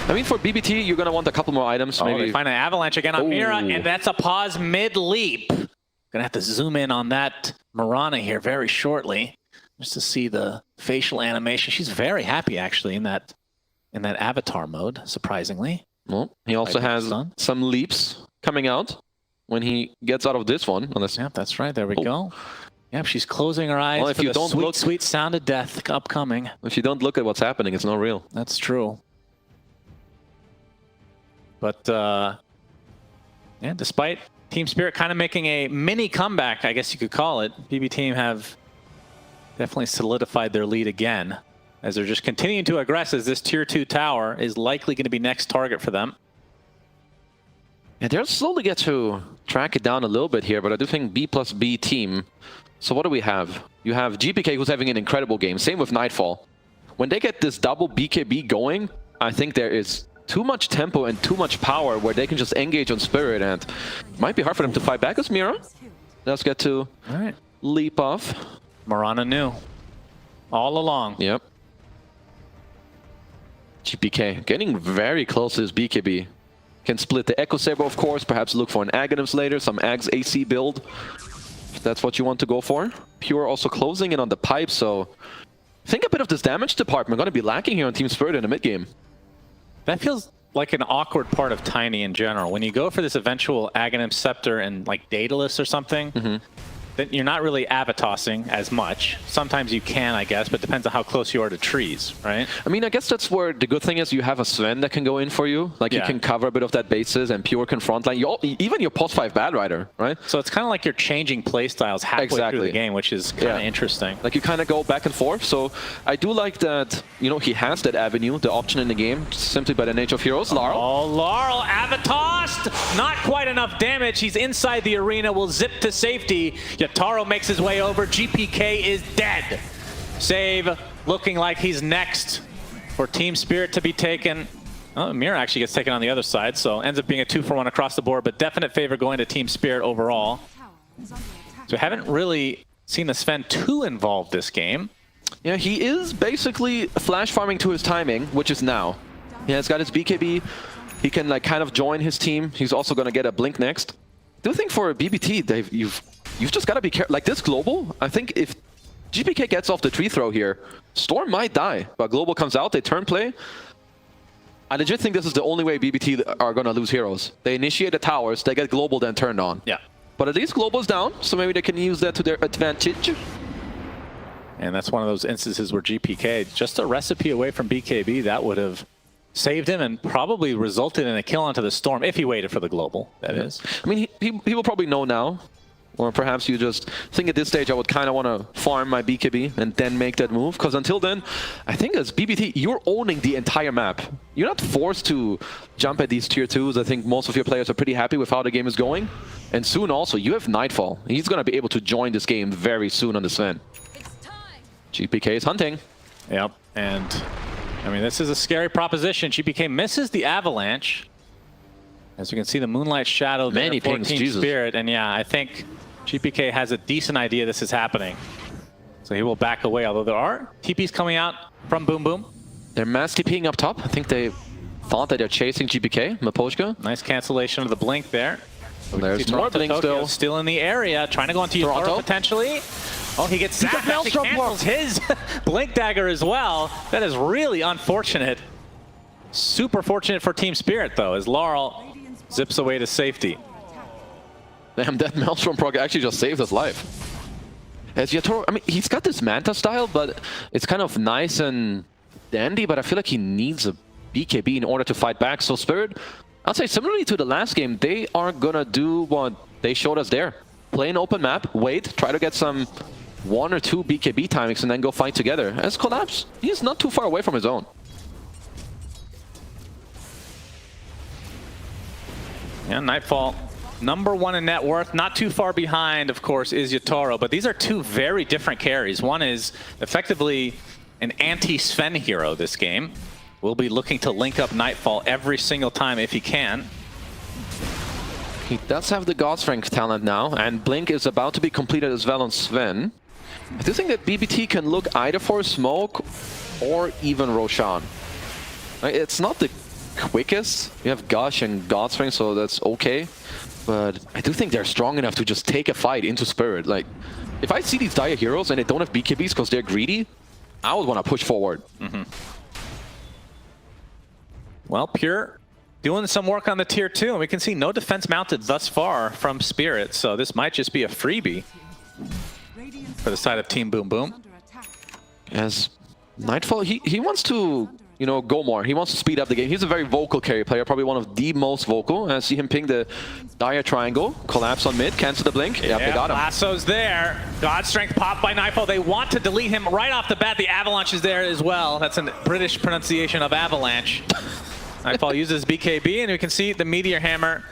I mean, for BBT, you're going to want a couple more items. Maybe They find an avalanche again on Mira, and that's a pause mid-leap. Gonna have to zoom in on that Mirana here very shortly, just to see the facial animation. She's very happy, actually, in that avatar mode, surprisingly. Well, he also has some leaps coming out when he gets out of this one. Unless... Yep, that's right. There we go. Yep, she's closing her eyes for the sweet sound of death upcoming. If you don't look at what's happening, it's not real. That's true. But, yeah, despite Team Spirit kind of making a mini comeback, I guess you could call it, BB Team have definitely solidified their lead again, as they're just continuing to aggress as this Tier 2 tower is likely going to be next target for them. Yeah, they'll slowly get to track it down a little bit here, but I do think B+B team. So what do we have? You have GPK, who's having an incredible game. Same with Nightfall. When they get this double BKB going, I think there is too much tempo and too much power where they can just engage on Spirit, and it might be hard for them to fight back as Mira. Let's get to leap off. Mirana knew all along. Yep. GPK getting very close to his BKB. Can split the Echo Saber, of course, perhaps look for an Aghanims later, some Aghs AC build, if that's what you want to go for. Pure also closing in on the pipe, so I think a bit of this damage department going to be lacking here on Team Spirit in the mid game. That feels like an awkward part of Tiny in general. When you go for this eventual Aghanim Scepter and like Daedalus or something, then you're not really Avatossing as much. Sometimes you can, I guess, but depends on how close you are to trees, right? I mean, I guess that's where the good thing is you have a Sven that can go in for you. Like, you can cover a bit of that bases, and Pure can frontline. Even your post 5 Bad Rider, right? So it's kind of like you're changing playstyles halfway through the game, which is kind of interesting. Like, you kind of go back and forth. So I do like that, you know, he has that avenue, the option in the game, simply by the nature of heroes. Larl. Oh, Larl, Avatossed! Not quite enough damage. He's inside the arena, will zip to safety. Yatoro makes his way over. GPK is dead. Save looking like he's next for Team Spirit to be taken. Oh, Mira actually gets taken on the other side, so ends up being a 2-for-1 across the board, but definite favor going to Team Spirit overall. So we haven't really seen the Sven too involved this game. Yeah, he is basically flash farming to his timing, which is now. He has got his BKB. He can like kind of join his team. He's also going to get a blink next. I do think for BBT, Dave, you've just got to be careful. Like this Global, I think if GPK gets off the tree throw here, Storm might die. But Global comes out, they turn play. I legit think this is the only way BBT are going to lose heroes. They initiate the towers, they get Global then turned on. Yeah. But at least Global's down, so maybe they can use that to their advantage. And that's one of those instances where GPK, just a recipe away from BKB, that would have saved him and probably resulted in a kill onto the Storm, if he waited for the Global, that is. I mean, he will probably know now. Or perhaps you just think at this stage I would kind of want to farm my BKB and then make that move. Because until then, I think as BBT, you're owning the entire map. You're not forced to jump at these tier 2s. I think most of your players are pretty happy with how the game is going. And soon also, you have Nightfall. He's going to be able to join this game very soon on the Sven. GPK is hunting. Yep, and I mean, this is a scary proposition. GPK misses the Avalanche. As you can see, the Moonlight Shadow there for Team Spirit. And yeah, I think GPK has a decent idea this is happening. So he will back away, although there are TPs coming out from BTBOOM. They're mass TPing up top. I think they thought that they're chasing GPK, Miposhka. Nice cancellation of the blink there. And there's more blink still in the area, trying to go into Toronto potentially. Oh, he gets zapped. He cancels his blink dagger as well. That is really unfortunate. Super fortunate for Team Spirit, though, as Larl zips away to safety. Damn, that Maelstrom proc actually just saved his life. As Yatoro, I mean, he's got this Manta style, but it's kind of nice and dandy, but I feel like he needs a BKB in order to fight back. So Spirit, I'll say similarly to the last game, they are gonna do what they showed us there. Play an open map, wait, try to get some 1 or 2 BKB timings and then go fight together. As Collapse, he's not too far away from his own. Yeah, Nightfall, #1 in net worth, not too far behind, of course, is Yatoro. But these are two very different carries. One is effectively an anti-Sven hero this game. Will be looking to link up Nightfall every single time if he can. He does have the God Strength talent now, and Blink is about to be completed as well on Sven. I do think that BBT can look either for Smoke or even Roshan. It's not the quickest. You have Gush and God Strength, so that's okay. But I do think they're strong enough to just take a fight into Spirit. Like, if I see these Dire heroes and they don't have BKBs because they're greedy, I would want to push forward. Well, Pure doing some work on the tier 2, and we can see no defense mounted thus far from Spirit, so this might just be a freebie for the side of Team Boom Boom. As Nightfall, he wants to, you know, go more. He wants to speed up the game. He's a very vocal carry player, probably one of the most vocal. I see him ping the Dire triangle, collapse on mid, cancel the blink. Yep, they got him. Lasso's there. God Strength popped by Nightfall. They want to delete him right off the bat. The Avalanche is there as well. That's a British pronunciation of avalanche. Nightfall uses BKB, and we can see the Meteor Hammer.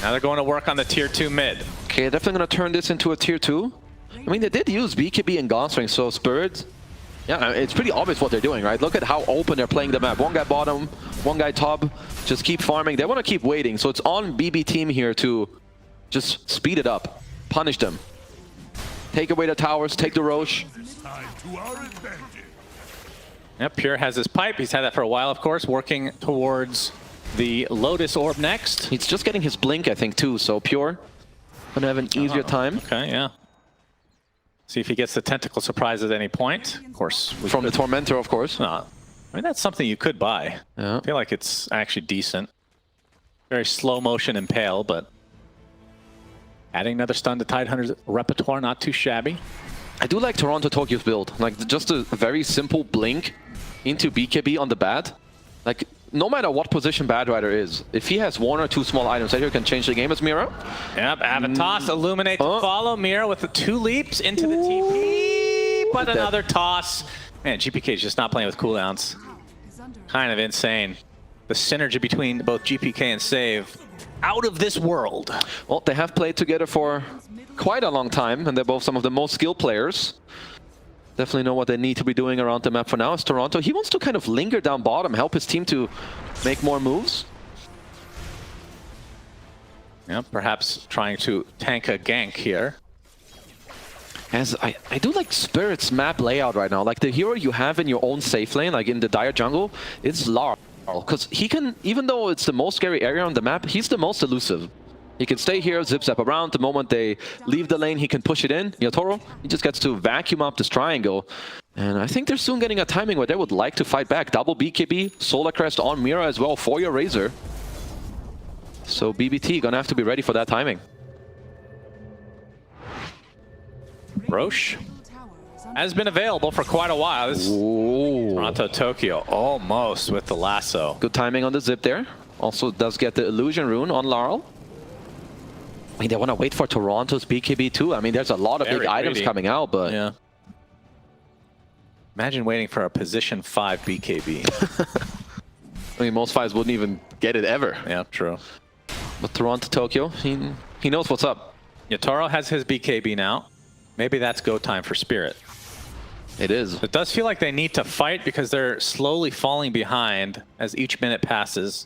Now they're going to work on the tier 2 mid. Okay, definitely going to turn this into a tier 2. I mean, they did use BKB and God Strength, so Spirit, yeah, it's pretty obvious what they're doing, right? Look at how open they're playing the map. One guy bottom, one guy top, just keep farming. They want to keep waiting, so it's on BB team here to just speed it up, punish them. Take away the towers, take the Roche. Yep, Pure has his pipe. He's had that for a while, of course, working towards the Lotus Orb next. He's just getting his blink, I think, too, so Pure gonna have an easier time. Okay, yeah. See if he gets the Tentacle Surprise at any point. Of course. From the Tormentor, of course. I mean, that's something you could buy. Yeah. I feel like it's actually decent. Very slow motion Impale, but adding another stun to Tidehunter's repertoire, not too shabby. I do like TORONTOTOKYO's build. Like, just a very simple blink into BKB on the bat. Like, no matter what position Bad Rider is, if he has 1 or 2 small items that here can change the game as Mira. Yep, Avatos, Illuminate to follow. Mira with the 2 leaps into the TP, but another toss. Man, GPK is just not playing with cooldowns. Kind of insane. The synergy between both GPK and Save, out of this world. Well, they have played together for quite a long time, and they're both some of the most skilled players. Definitely know what they need to be doing around the map for now. As Toronto, he wants to kind of linger down bottom, help his team to make more moves. Yeah, perhaps trying to tank a gank here. As I do like Spirit's map layout right now. Like, the hero you have in your own safe lane, like in the Dire jungle, it's Larl. Because he can, even though it's the most scary area on the map, he's the most elusive. He can stay here, zip-zap around. The moment they leave the lane, he can push it in. Yatoro, he just gets to vacuum up this triangle. And I think they're soon getting a timing where they would like to fight back. Double BKB, Solar Crest on Mira as well for your Razor. So BBT gonna have to be ready for that timing. Roche has been available for quite a while. This TORONTOTOKYO almost with the lasso. Good timing on the zip there. Also does get the Illusion Rune on Larl. I mean, they want to wait for Toronto's BKB too. I mean, there's a lot of big items coming out, but... Yeah. Imagine waiting for a position 5 BKB. I mean, most fights wouldn't even get it ever. Yeah, true. But TORONTOTOKYO, he knows what's up. Yatoro has his BKB now. Maybe that's go time for Spirit. It is. It does feel like they need to fight because they're slowly falling behind as each minute passes.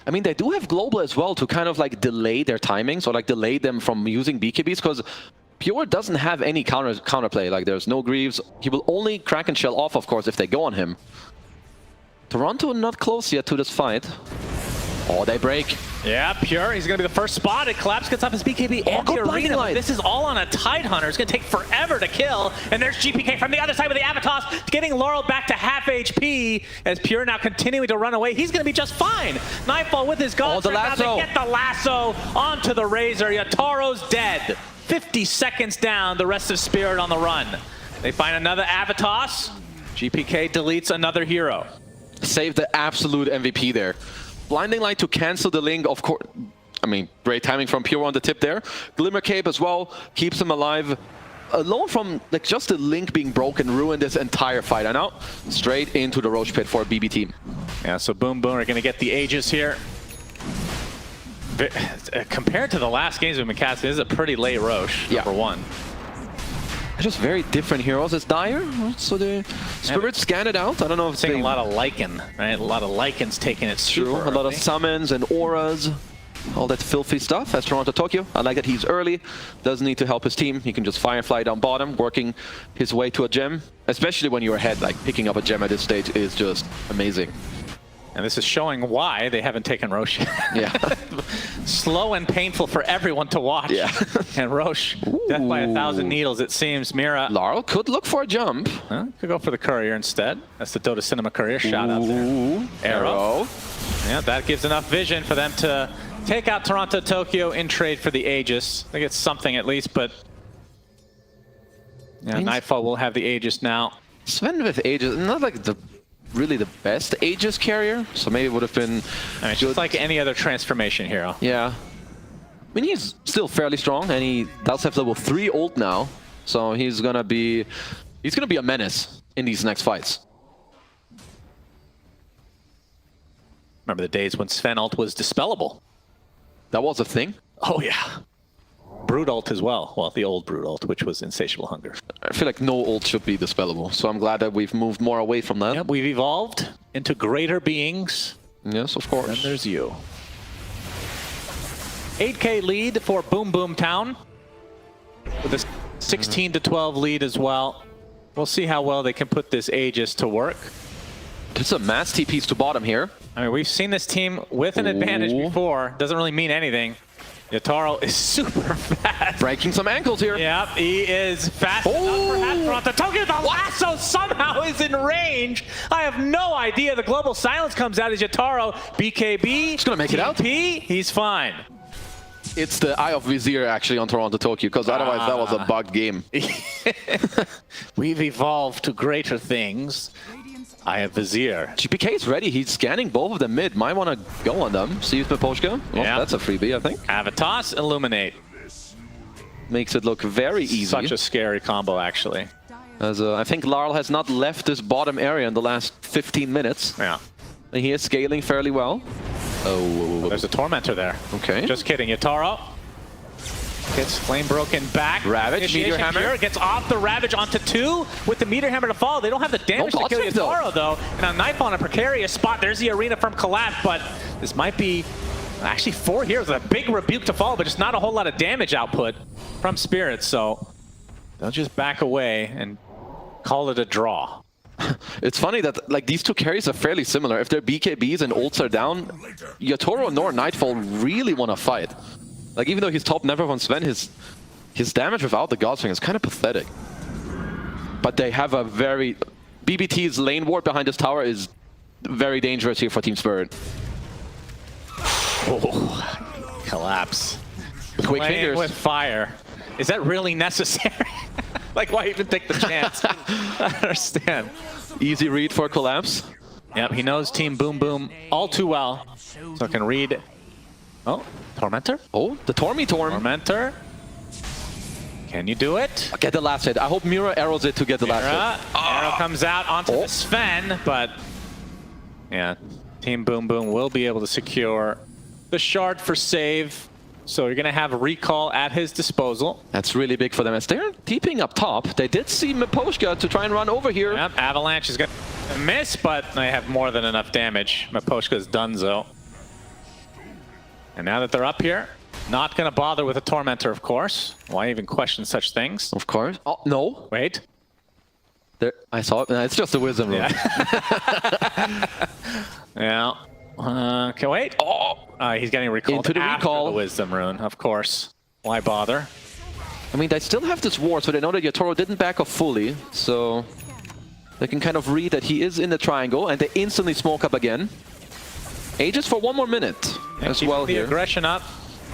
I mean, they do have Global as well to kind of like delay their timings or like delay them from using BKBs, because Pure doesn't have any counterplay. Like, there's no Greaves. He will only crack and shell off, of course, if they go on him. Toronto not close yet to this fight. Oh, they break. Yeah, Pure, he's going to be the first spotted. Collapse gets off his BKB and the arena. But this is all on a Tidehunter. It's going to take forever to kill. And there's GPK from the other side with the Avatos, getting Larl back to half HP as Pure now continuing to run away. He's going to be just fine. Nightfall with his God. Oh, the lasso. Now they get the lasso onto the Razor. Yatoro's dead. 50 seconds down, the rest of Spirit on the run. They find another Avatos. GPK deletes another hero. Save the absolute MVP there. Blinding Light to cancel the Link, of course. I mean, great timing from Pure on the tip there. Glimmer Cape as well, keeps him alive. Alone from like just the Link being broken, ruined this entire fight. And now, straight into the Roche Pit for BB team. Yeah, so BTBOOM are going to get the Aegis here. Compared to the last games we've been casting, this is a pretty late Roche, number one. Just very different heroes. It's Dire, so the Spirits scan it out. I don't know if it's a lot of Lycan, right? A lot of Lycans taking it true. A lot of summons and auras. All that filthy stuff as TORONTOTOKYO. I like that he's early, doesn't need to help his team. He can just Firefly down bottom, working his way to a gem. Especially when you're ahead, like picking up a gem at this stage is just amazing. And this is showing why they haven't taken Roche. Yeah. Slow and painful for everyone to watch. Yeah. And Roche, death by 1,000 needles, it seems. Mira. Larl could look for a jump. Could go for the courier instead. That's the Dota Cinema courier shot out there. Arrow. Yeah, that gives enough vision for them to take out TORONTOTOKYO in trade for the Aegis. I think it's something at least, but yeah, Nightfall will have the Aegis now. Sven with Aegis, not like really the best Aegis carrier, so maybe it would have been just like any other transformation hero. Yeah. I mean, he's still fairly strong, and he does have level 3 ult now, so he's gonna be a menace in these next fights. Remember the days when Sven ult was dispellable? That was a thing? Oh yeah. Brood ult as well. Well, the old Brood ult, which was Insatiable Hunger. I feel like no ult should be dispellable, so I'm glad that we've moved more away from that. Yep, we've evolved into greater beings. Yes, of course. And there's you. 8K lead for BTBOOM Town, with a 16 to 12 lead as well. We'll see how well they can put this Aegis to work. It's a mass TPs to bottom here. I mean, we've seen this team with an advantage before. Doesn't really mean anything. Yatoro is super fast. Breaking some ankles here. Yep, he is fast enough for TORONTOTOKYO. The lasso somehow is in range. I have no idea. The global silence comes out as Yatoro. BKB. He's gonna make it out. He's fine. It's the Eye of Vizier actually on TORONTOTOKYO, because otherwise that was a bugged game. We've evolved to greater things. Eye of Vizier. GPK is ready. He's scanning both of them mid. Might want to go on them. See if Miposhka. Well, yeah. That's a freebie, I think. Avatos, Illuminate. Makes it look very easy. Such a scary combo, actually. As I think Larl has not left this bottom area in the last 15 minutes. Yeah. And he is scaling fairly well. Oh, there's a Tormentor there. Okay. Just kidding. Yatoro gets Flame Broken back. Ravage, Meteor Hammer. Gets off the Ravage onto 2 with the Meteor Hammer to fall. They don't have the damage to kill Yatoro, though. And now Nightfall in a precarious spot. There's the arena from Collapse, but this might be actually 4 heroes. A big rebuke to fall, but just not a whole lot of damage output from Spirits. So they'll just back away and call it a draw. It's funny that like these two carries are fairly similar. If their BKBs and ults are down, Yatoro nor Nightfall really want to fight. Like even though he's top never from Sven, his damage without the Godswing is kind of pathetic. But they have a very... BBT's lane ward behind this tower is very dangerous here for Team Spirit. Oh, Collapse. Quick fingers. With fire. Is that really necessary? Like, why even take the chance? I understand. Easy read for Collapse. Yep, he knows Team BTBOOM all too well. So can read... Oh, Tormentor? Oh, the Tormy Torm. Tormentor. Can you do it? Get the last hit. I hope Mira arrows it to get the last hit. Arrow comes out onto the Sven, but... Yeah, Team BTBOOM will be able to secure the shard for save. So you're going to have a recall at his disposal. That's really big for them. As they're TPing up top, they did see Miposhka to try and run over here. Yep, Avalanche is going to miss, but they have more than enough damage. Miposhka's donezo. And now that they're up here, not going to bother with a Tormentor, of course. Why even question such things? Of course. Oh, no. Wait. There, I saw it. No, it's just a Wisdom Rune. Yeah. Yeah. Okay, wait. Oh, he's getting recalled into the after recall. The Wisdom Rune, of course. Why bother? I mean, they still have this ward, so they know that Yatoro didn't back off fully. So they can kind of read that he is in the triangle, and they instantly smoke up again. Aegis for 1 more minute as well the here. Aggression up.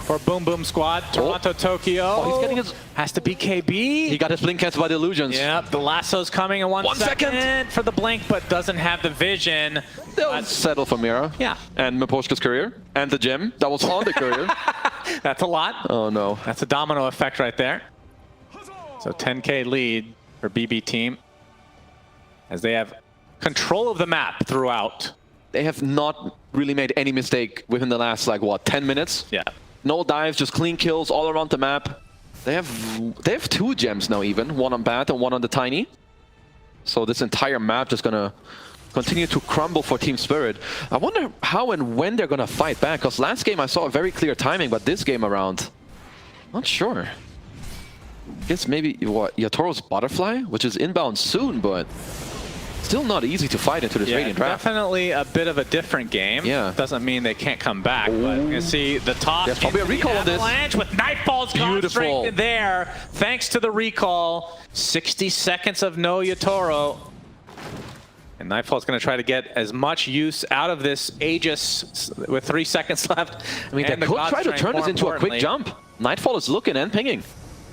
for Boom Boom Squad. Toronto, Tokyo. Oh, he's getting his... Has to BKB. He got his blink cancelled by the illusions. Yep, the lasso's coming in 1 second for the blink, but doesn't have the vision. They'll settle for Mira. Yeah. And Miposhka's career. And the gem. That was on the career. That's a lot. Oh, no. That's a domino effect right there. So 10K lead for BB team as they have control of the map throughout. They have not really made any mistake within the last, like, what, 10 minutes? Yeah. No dives, just clean kills all around the map. They have 2 gems now even, one on Bat and one on the Tiny. So this entire map just gonna continue to crumble for Team Spirit. I wonder how and when they're gonna fight back, because last game I saw a very clear timing, but this game around, not sure. Guess maybe, what, Yatoro's Butterfly, which is inbound soon, but still not easy to fight into this Radiant draft. Definitely a bit of a different game. Yeah. Doesn't mean they can't come back, but you can see the toss. There's probably a recall on this. Avalanche with Nightfall's gone straight in there. Thanks to the recall. 60 seconds of no Yatoro. And Nightfall's going to try to get as much use out of this Aegis with 3 seconds left. I mean, they could try to turn this into a quick jump. Nightfall is looking and pinging.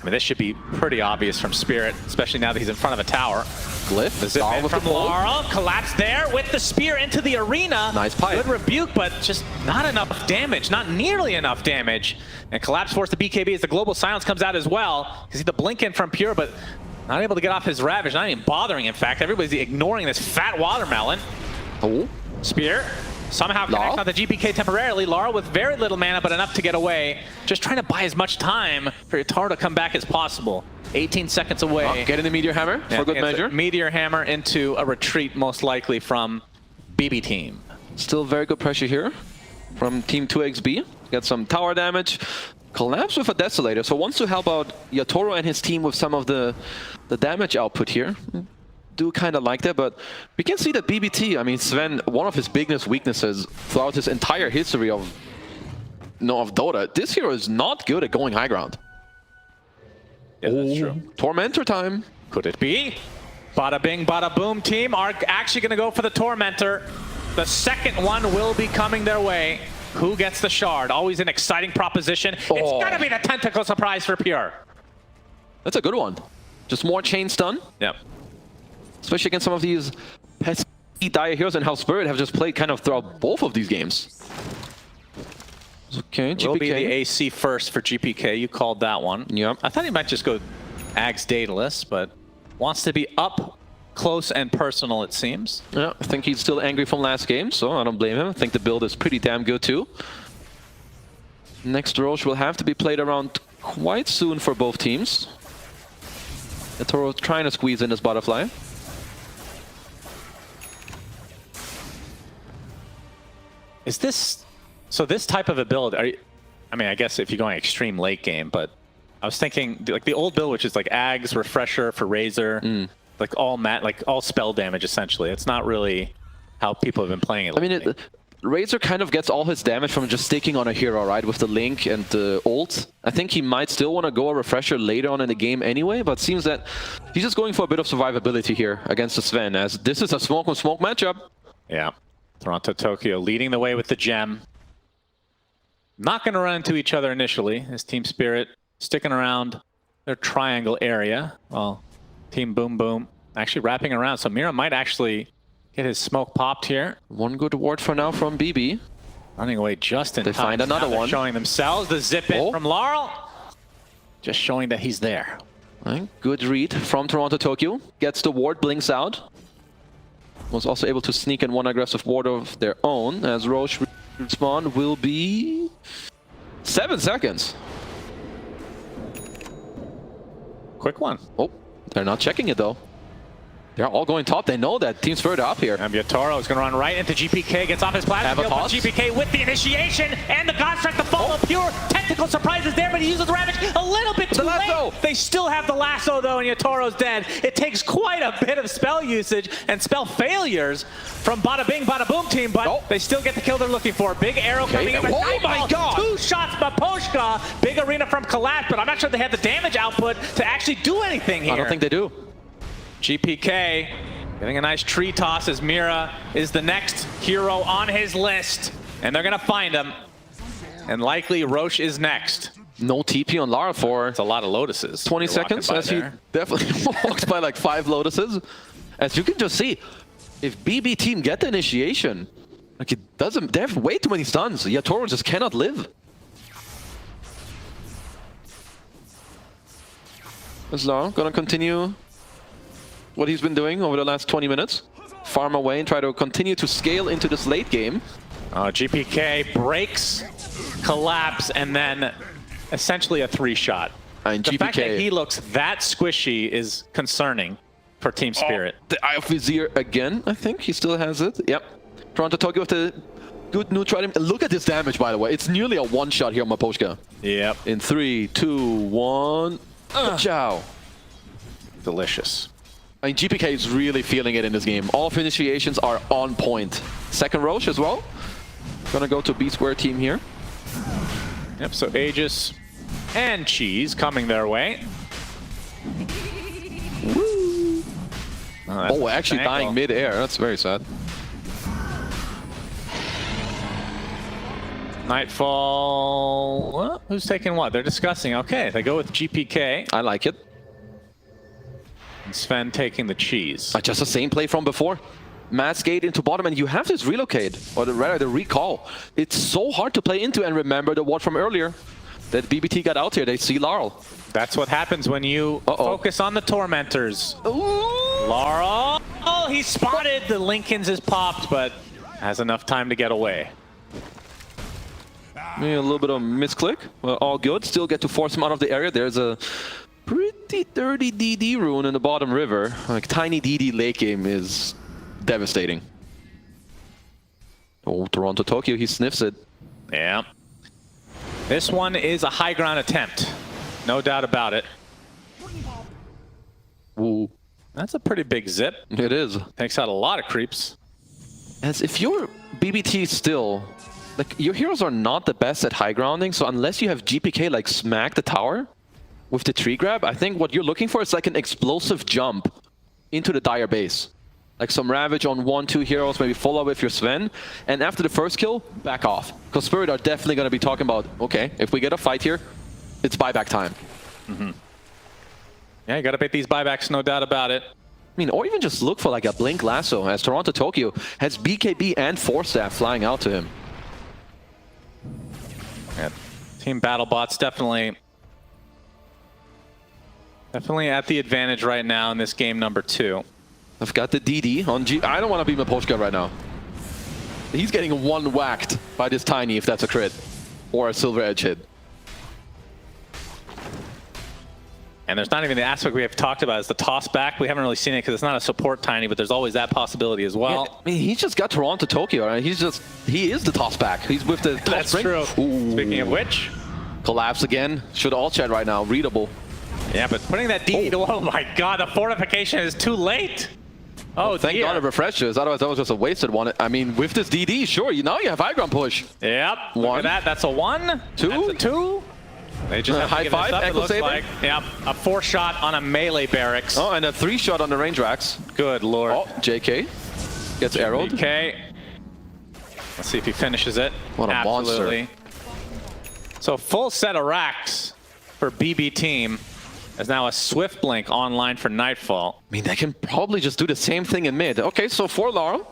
I mean, this should be pretty obvious from Spirit, especially now that he's in front of a tower. Glyph, The zip Larl in with from the pull. Larl, collapse there with the spear into the arena. Nice pipe. Good rebuke, but just not enough damage, not nearly enough damage. And collapse force to BKB as the global silence comes out as well. You see the blink in from Pure, but not able to get off his Ravage, not even bothering, in fact. Everybody's ignoring this fat watermelon. Oh. Spear. Somehow connects on the GPK temporarily. Larl with very little mana, but enough to get away. Just trying to buy as much time for Yatoro to come back as possible. 18 seconds away. Oh, getting the Meteor Hammer for good measure. Meteor Hammer into a retreat, most likely from BB team. Still very good pressure here from Team 2XB. Get some tower damage. Collapse with a Desolator, so wants to help out Yatoro and his team with some of the damage output here. Do kind of like that, but we can see that BBT, I mean, Sven, one of his biggest weaknesses throughout his entire history of Dota, this hero is not good at going high ground. Yeah, that's true. Tormentor time. Could it be? Bada bing, bada boom team are actually going to go for the Tormentor. The second one will be coming their way. Who gets the shard? Always an exciting proposition. It's going to be the Tentacle Surprise for Pure. That's a good one. Just more chain stun. Yep. Especially against some of these pesky dire heroes and how Spirit have just played kind of throughout both of these games. Okay, GPK. Will be the AC first for GPK. You called that one. Yep. I thought he might just go Ags Daedalus, but wants to be up close and personal, it seems. Yeah, I think he's still angry from last game, so I don't blame him. I think the build is pretty damn good too. Next Roche will have to be played around quite soon for both teams. Yatoro trying to squeeze in his Butterfly. Is this... So this type of a build, I mean, I guess if you're going extreme late game, but I was thinking, like the old build, which is like Ags, Refresher for Razor, like all spell damage, essentially. It's not really how people have been playing it. I mean, Razor kind of gets all his damage from just sticking on a hero, right? With the Link and the ult. I think he might still want to go a Refresher later on in the game anyway, but seems that he's just going for a bit of survivability here against the Sven, as this is a smoke-on-smoke matchup. Yeah. Toronto, Tokyo leading the way with the gem. Not going to run into each other initially, as Team Spirit sticking around their triangle area. Well, Team Boom Boom actually wrapping around. So Mira might actually get his smoke popped here. One good ward for now from BB. Running away just in time. They find another one. Showing themselves the zip in from Larl. Just showing that he's there. Right. Good read from Toronto, Tokyo. Gets the ward, blinks out. Was also able to sneak in one aggressive ward of their own, as Roche respawn will be 7 seconds. Quick one. Oh, they're not checking it though. They're all going top. They know that Team Spirit are up here. And Yatoro is going to run right into GPK. Gets off his plasma field, but GPK with the initiation and the God Strike to follow. Pure Tentacle Surprise is there, but he uses Ravage a little bit too late. They still have the lasso though, and Yatoro's dead. It takes quite a bit of spell usage and spell failures from Bada Bing, Bada Boom team, but they still get the kill they're looking for. Big arrow coming in. Oh my God! 2 shots Miposhka. Big arena from Collapse, but I'm not sure they have the damage output to actually do anything here. I don't think they do. GPK getting a nice tree toss as Mira is the next hero on his list, and they're gonna find him. And likely Roche is next. No TP on Larl for It's a lot of Lotuses. 20 You're walking seconds, by as he there. definitely walks by like 5 Lotuses. As you can just see, if BB team get the initiation, like it doesn't, they have way too many stuns. Yatoro just cannot live. Is Larl gonna continue what he's been doing over the last 20 minutes? Farm away and try to continue to scale into this late game. GPK breaks, collapse, and then essentially a 3-shot. And The fact that GPK, he looks that squishy is concerning for Team Spirit. the Eye of Vizier again, I think. He still has it. Yep. TORONTOTOKYO with the good neutral. Look at this damage, by the way. It's nearly a 1-shot here on Miposhka. Yep. In 3, 2, 1. Ciao. Delicious. I mean, GPK is really feeling it in this game. All of initiations are on point. Second Roche as well. Gonna go to B square team here. Yep, so Aegis and Cheese coming their way. Oh, actually dying mid-air. That's very sad. Nightfall. Well, who's taking what? They're discussing. Okay, they go with GPK. I like it. And Sven taking the Cheese. Just the same play from before. Mass gate into bottom, and you have this relocate, or rather the recall. It's so hard to play into, and remember the ward from earlier. That BBT got out here, they see Larl. That's what happens when you focus on the Tormentors. Larl! Oh, he's spotted! The Lincolns is popped, but has enough time to get away. Maybe a little bit of misclick. Well, all good. Still get to force him out of the area. There's a pretty dirty DD rune in the bottom river. Like, tiny DD late game is devastating. Oh, TORONTOTOKYO, he sniffs it. Yeah. This one is a high ground attempt. No doubt about it. Ooh. That's a pretty big zip. It is. Takes out a lot of creeps. As if you're BBT still, like, your heroes are not the best at high grounding, so unless you have GPK like smack the tower with the tree grab, I think what you're looking for is like an explosive jump into the dire base. Like some Ravage on 1-2 heroes, maybe follow up with your Sven, and after the first kill, back off. Because Spirit are definitely going to be talking about, okay, if we get a fight here, it's buyback time. Yeah, you gotta pick these buybacks, no doubt about it. I mean, or even just look for like a Blink Lasso, as TORONTOTOKYO has BKB and Force Staff flying out to him. Yeah. Team BattleBots definitely at the advantage right now in this game number 2. I've got the DD on G. I don't want to be Miposhka right now. He's getting one whacked by this Tiny if that's a crit. Or a Silver Edge hit. And there's not even the aspect we have talked about is the toss back. We haven't really seen it because it's not a support Tiny, but there's always that possibility as well. Yeah, I mean, he's just got TORONTOTOKYO, right? He is the toss back. He's with the top That's spring. true. Ooh. Speaking of which. Collapse again. Should all chat right now. Readable. Yeah, but putting that DD to, oh my god, the fortification is too late. Oh, thank God it refreshes. Otherwise, that was just a wasted one. I mean, with this DD, sure, now you have high ground push. Yep. Look at that. That's a 1. 2. That's a 2. They just have to high give five, this up, Echo it looks Saber. like. Yep. A 4-shot on a melee barracks. Oh, and a 3-shot on the range racks. Good lord. Oh, JK gets arrowed. Okay. Let's see if he finishes it. What a Absolutely. monster. So full set of racks for BB team. There's now a Swift Blink online for Nightfall. I mean, they can probably just do the same thing in mid. Okay, so for Larl,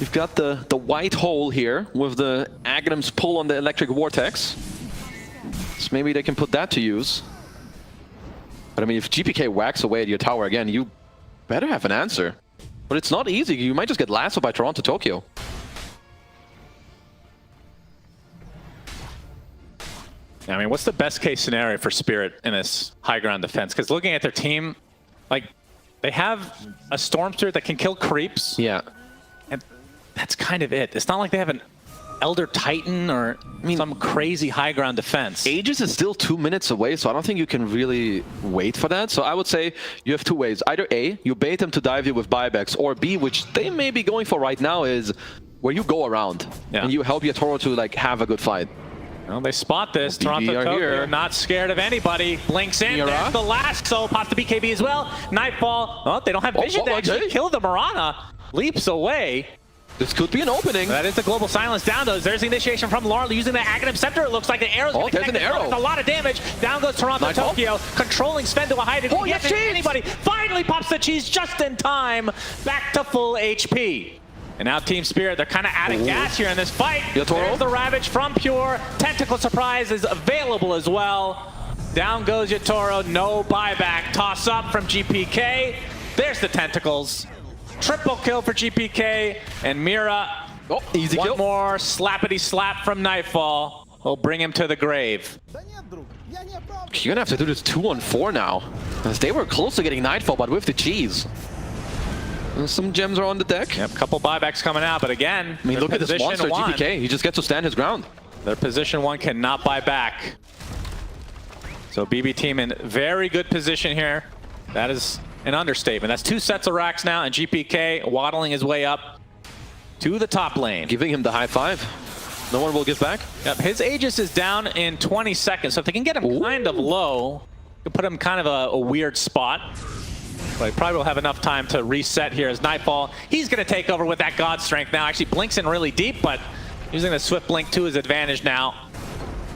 you've got the white hole here with the Agnum's pull on the electric vortex. So maybe they can put that to use. But I mean, if GPK whacks away at your tower again, you better have an answer. But it's not easy. You might just get lassoed by TORONTOTOKYO. I mean, what's the best case scenario for Spirit in this high ground defense? Because looking at their team, like, they have a Storm Spirit that can kill creeps. Yeah. And that's kind of it. It's not like they have an Elder Titan or some crazy high ground defense. Aegis is still 2 minutes away, so I don't think you can really wait for that. So I would say you have 2 ways. Either A, you bait them to dive you with buybacks, or B, which they may be going for right now, is where you go around and you help Yatoro to like have a good fight. Well, they spot this. BB are here. TORONTOTOKYO not scared of anybody. Blinks in. Mira. There's the lasso. Pops the BKB as well. Nightfall. Oh, they don't have vision to actually kill the Mirana. Leaps away. This could be an opening. That is the global silence. Down goes. There's the initiation from Larl using the Aghanim Scepter. It looks like the arrow's going to there's an arrow. It's a lot of damage. Down goes TORONTOTOKYO, controlling Sven to a high degree. yes, Anybody finally pops the cheese just in time. Back to full HP. And now Team Spirit, they're kind of out of gas here in this fight. Yatoro. There's the Ravage from Pure. Tentacle Surprise is available as well. Down goes Yatoro. No buyback. Toss up from GPK. There's the Tentacles. Triple kill for GPK. And Mira. Oh, easy One kill. more slappity slap from Nightfall will bring him to the grave. You're gonna have to do this 2-on-4 now. As they were close to getting Nightfall, but with the cheese. And some gems are on the deck. Yep, couple buybacks coming out, but again, I mean, look at this monster, one. GPK. He just gets to stand his ground. Their position one cannot buy back. So BB team in very good position here. That is an understatement. That's 2 sets of racks now, and GPK waddling his way up to the top lane. Giving him the high five. No one will give back. Yep, his Aegis is down in 20 seconds, so if they can get him kind of low, you can put him kind of a weird spot. But he probably will have enough time to reset here as Nightfall. He's going to take over with that God Strength now. Actually blinks in really deep, but using the Swift Blink to his advantage now.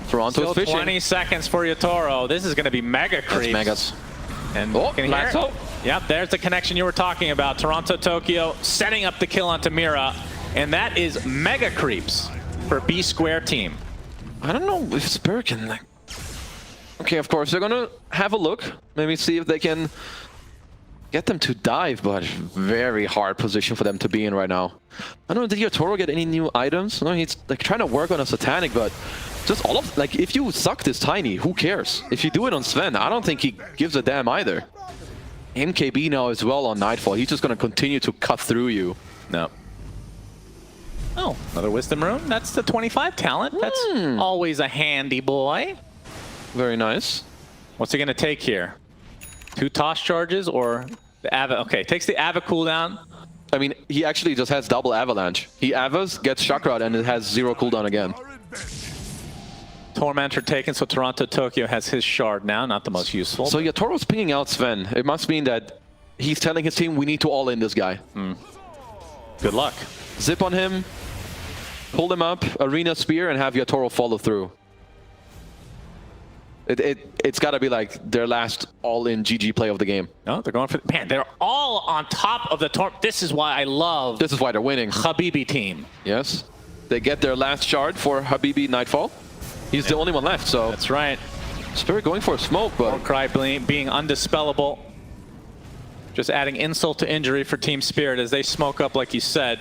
Toronto's Still fishing. 20 seconds for Yatoro. This is going to be mega creeps. That's megas. And Oh, can you hear it? lasso. Yep, there's the connection you were talking about. TORONTOTOKYO setting up the kill onto Mira. And that is mega creeps for B Square team. I don't know if Spirit can, like... Okay, of course, they're gonna have a look. Maybe see if they can get them to dive, but very hard position for them to be in right now. I don't know, did Yatoro get any new items? No, he's like trying to work on a Satanic, but just all of, like, if you suck this tiny, who cares? If you do it on Sven, I don't think he gives a damn either. MKB now as well on Nightfall. He's just gonna continue to cut through you. No. Oh, another Wisdom Rune. That's the 25 talent. That's always a handy boy. Very nice. What's he going to take here? 2 toss charges or the Ava? Okay, takes the Ava cooldown. I mean, he actually just has double avalanche. He Avas, gets Chakra, and it has 0 cooldown again. Tormentor taken, so TORONTOTOKYO has his shard now. Not the most useful. So Yatoro's pinging out Sven. It must mean that he's telling his team, we need to all in this guy. Good luck. Zip on him, pull him up, Arena Spear, and have Yatoro follow through. It's got to be like their last all-in GG play of the game. No, they're going for... Man, they're all on top of the Torm. This is why I love This is why they're winning. Habibi team. Yes. They get their last shard for Habibi Nightfall. He's the only one left, so... That's right. Spirit going for a smoke, but... Warcry being undispellable. Just adding insult to injury for Team Spirit as they smoke up, like you said.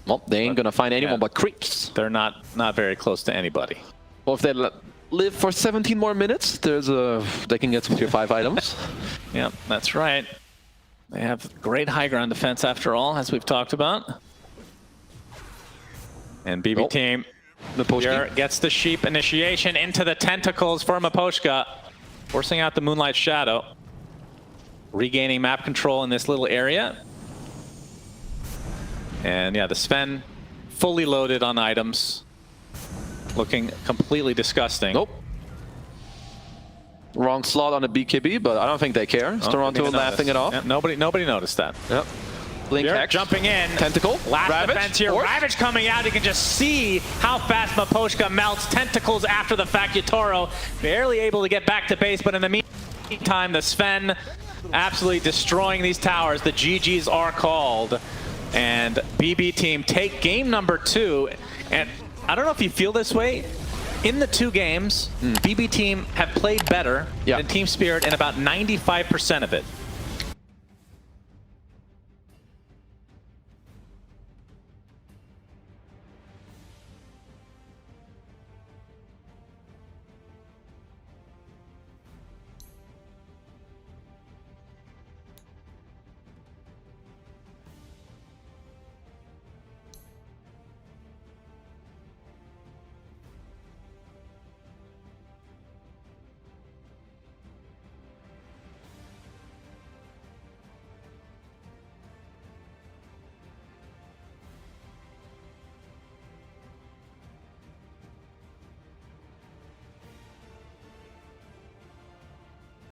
Well, they ain't gonna find anyone but creeps. They're not very close to anybody. Well, if they live for 17 more minutes, they can get some tier 5 items. Yep, that's right. They have great high ground defense after all, as we've talked about. And BB team here gets the sheep initiation into the tentacles for Miposhka, forcing out the Moonlight Shadow. Regaining map control in this little area. And yeah, the Sven fully loaded on items. Looking completely disgusting. Nope. Wrong slot on the BKB, but I don't think they care. It's Toronto laughing it off. Yep, nobody noticed that. Yep. Blink Hex. Jumping in. Tentacle. Last Ravage. defense here. Force. Ravage coming out. You can just see how fast Miposhka melts. Tentacles after the fact. Yatoro barely able to get back to base, but in the meantime, the Sven absolutely destroying these towers. The GGs are called. And BB team take game number 2. And I don't know if you feel this way. In the 2 games, BB team have played better than Team Spirit in about 95% of it.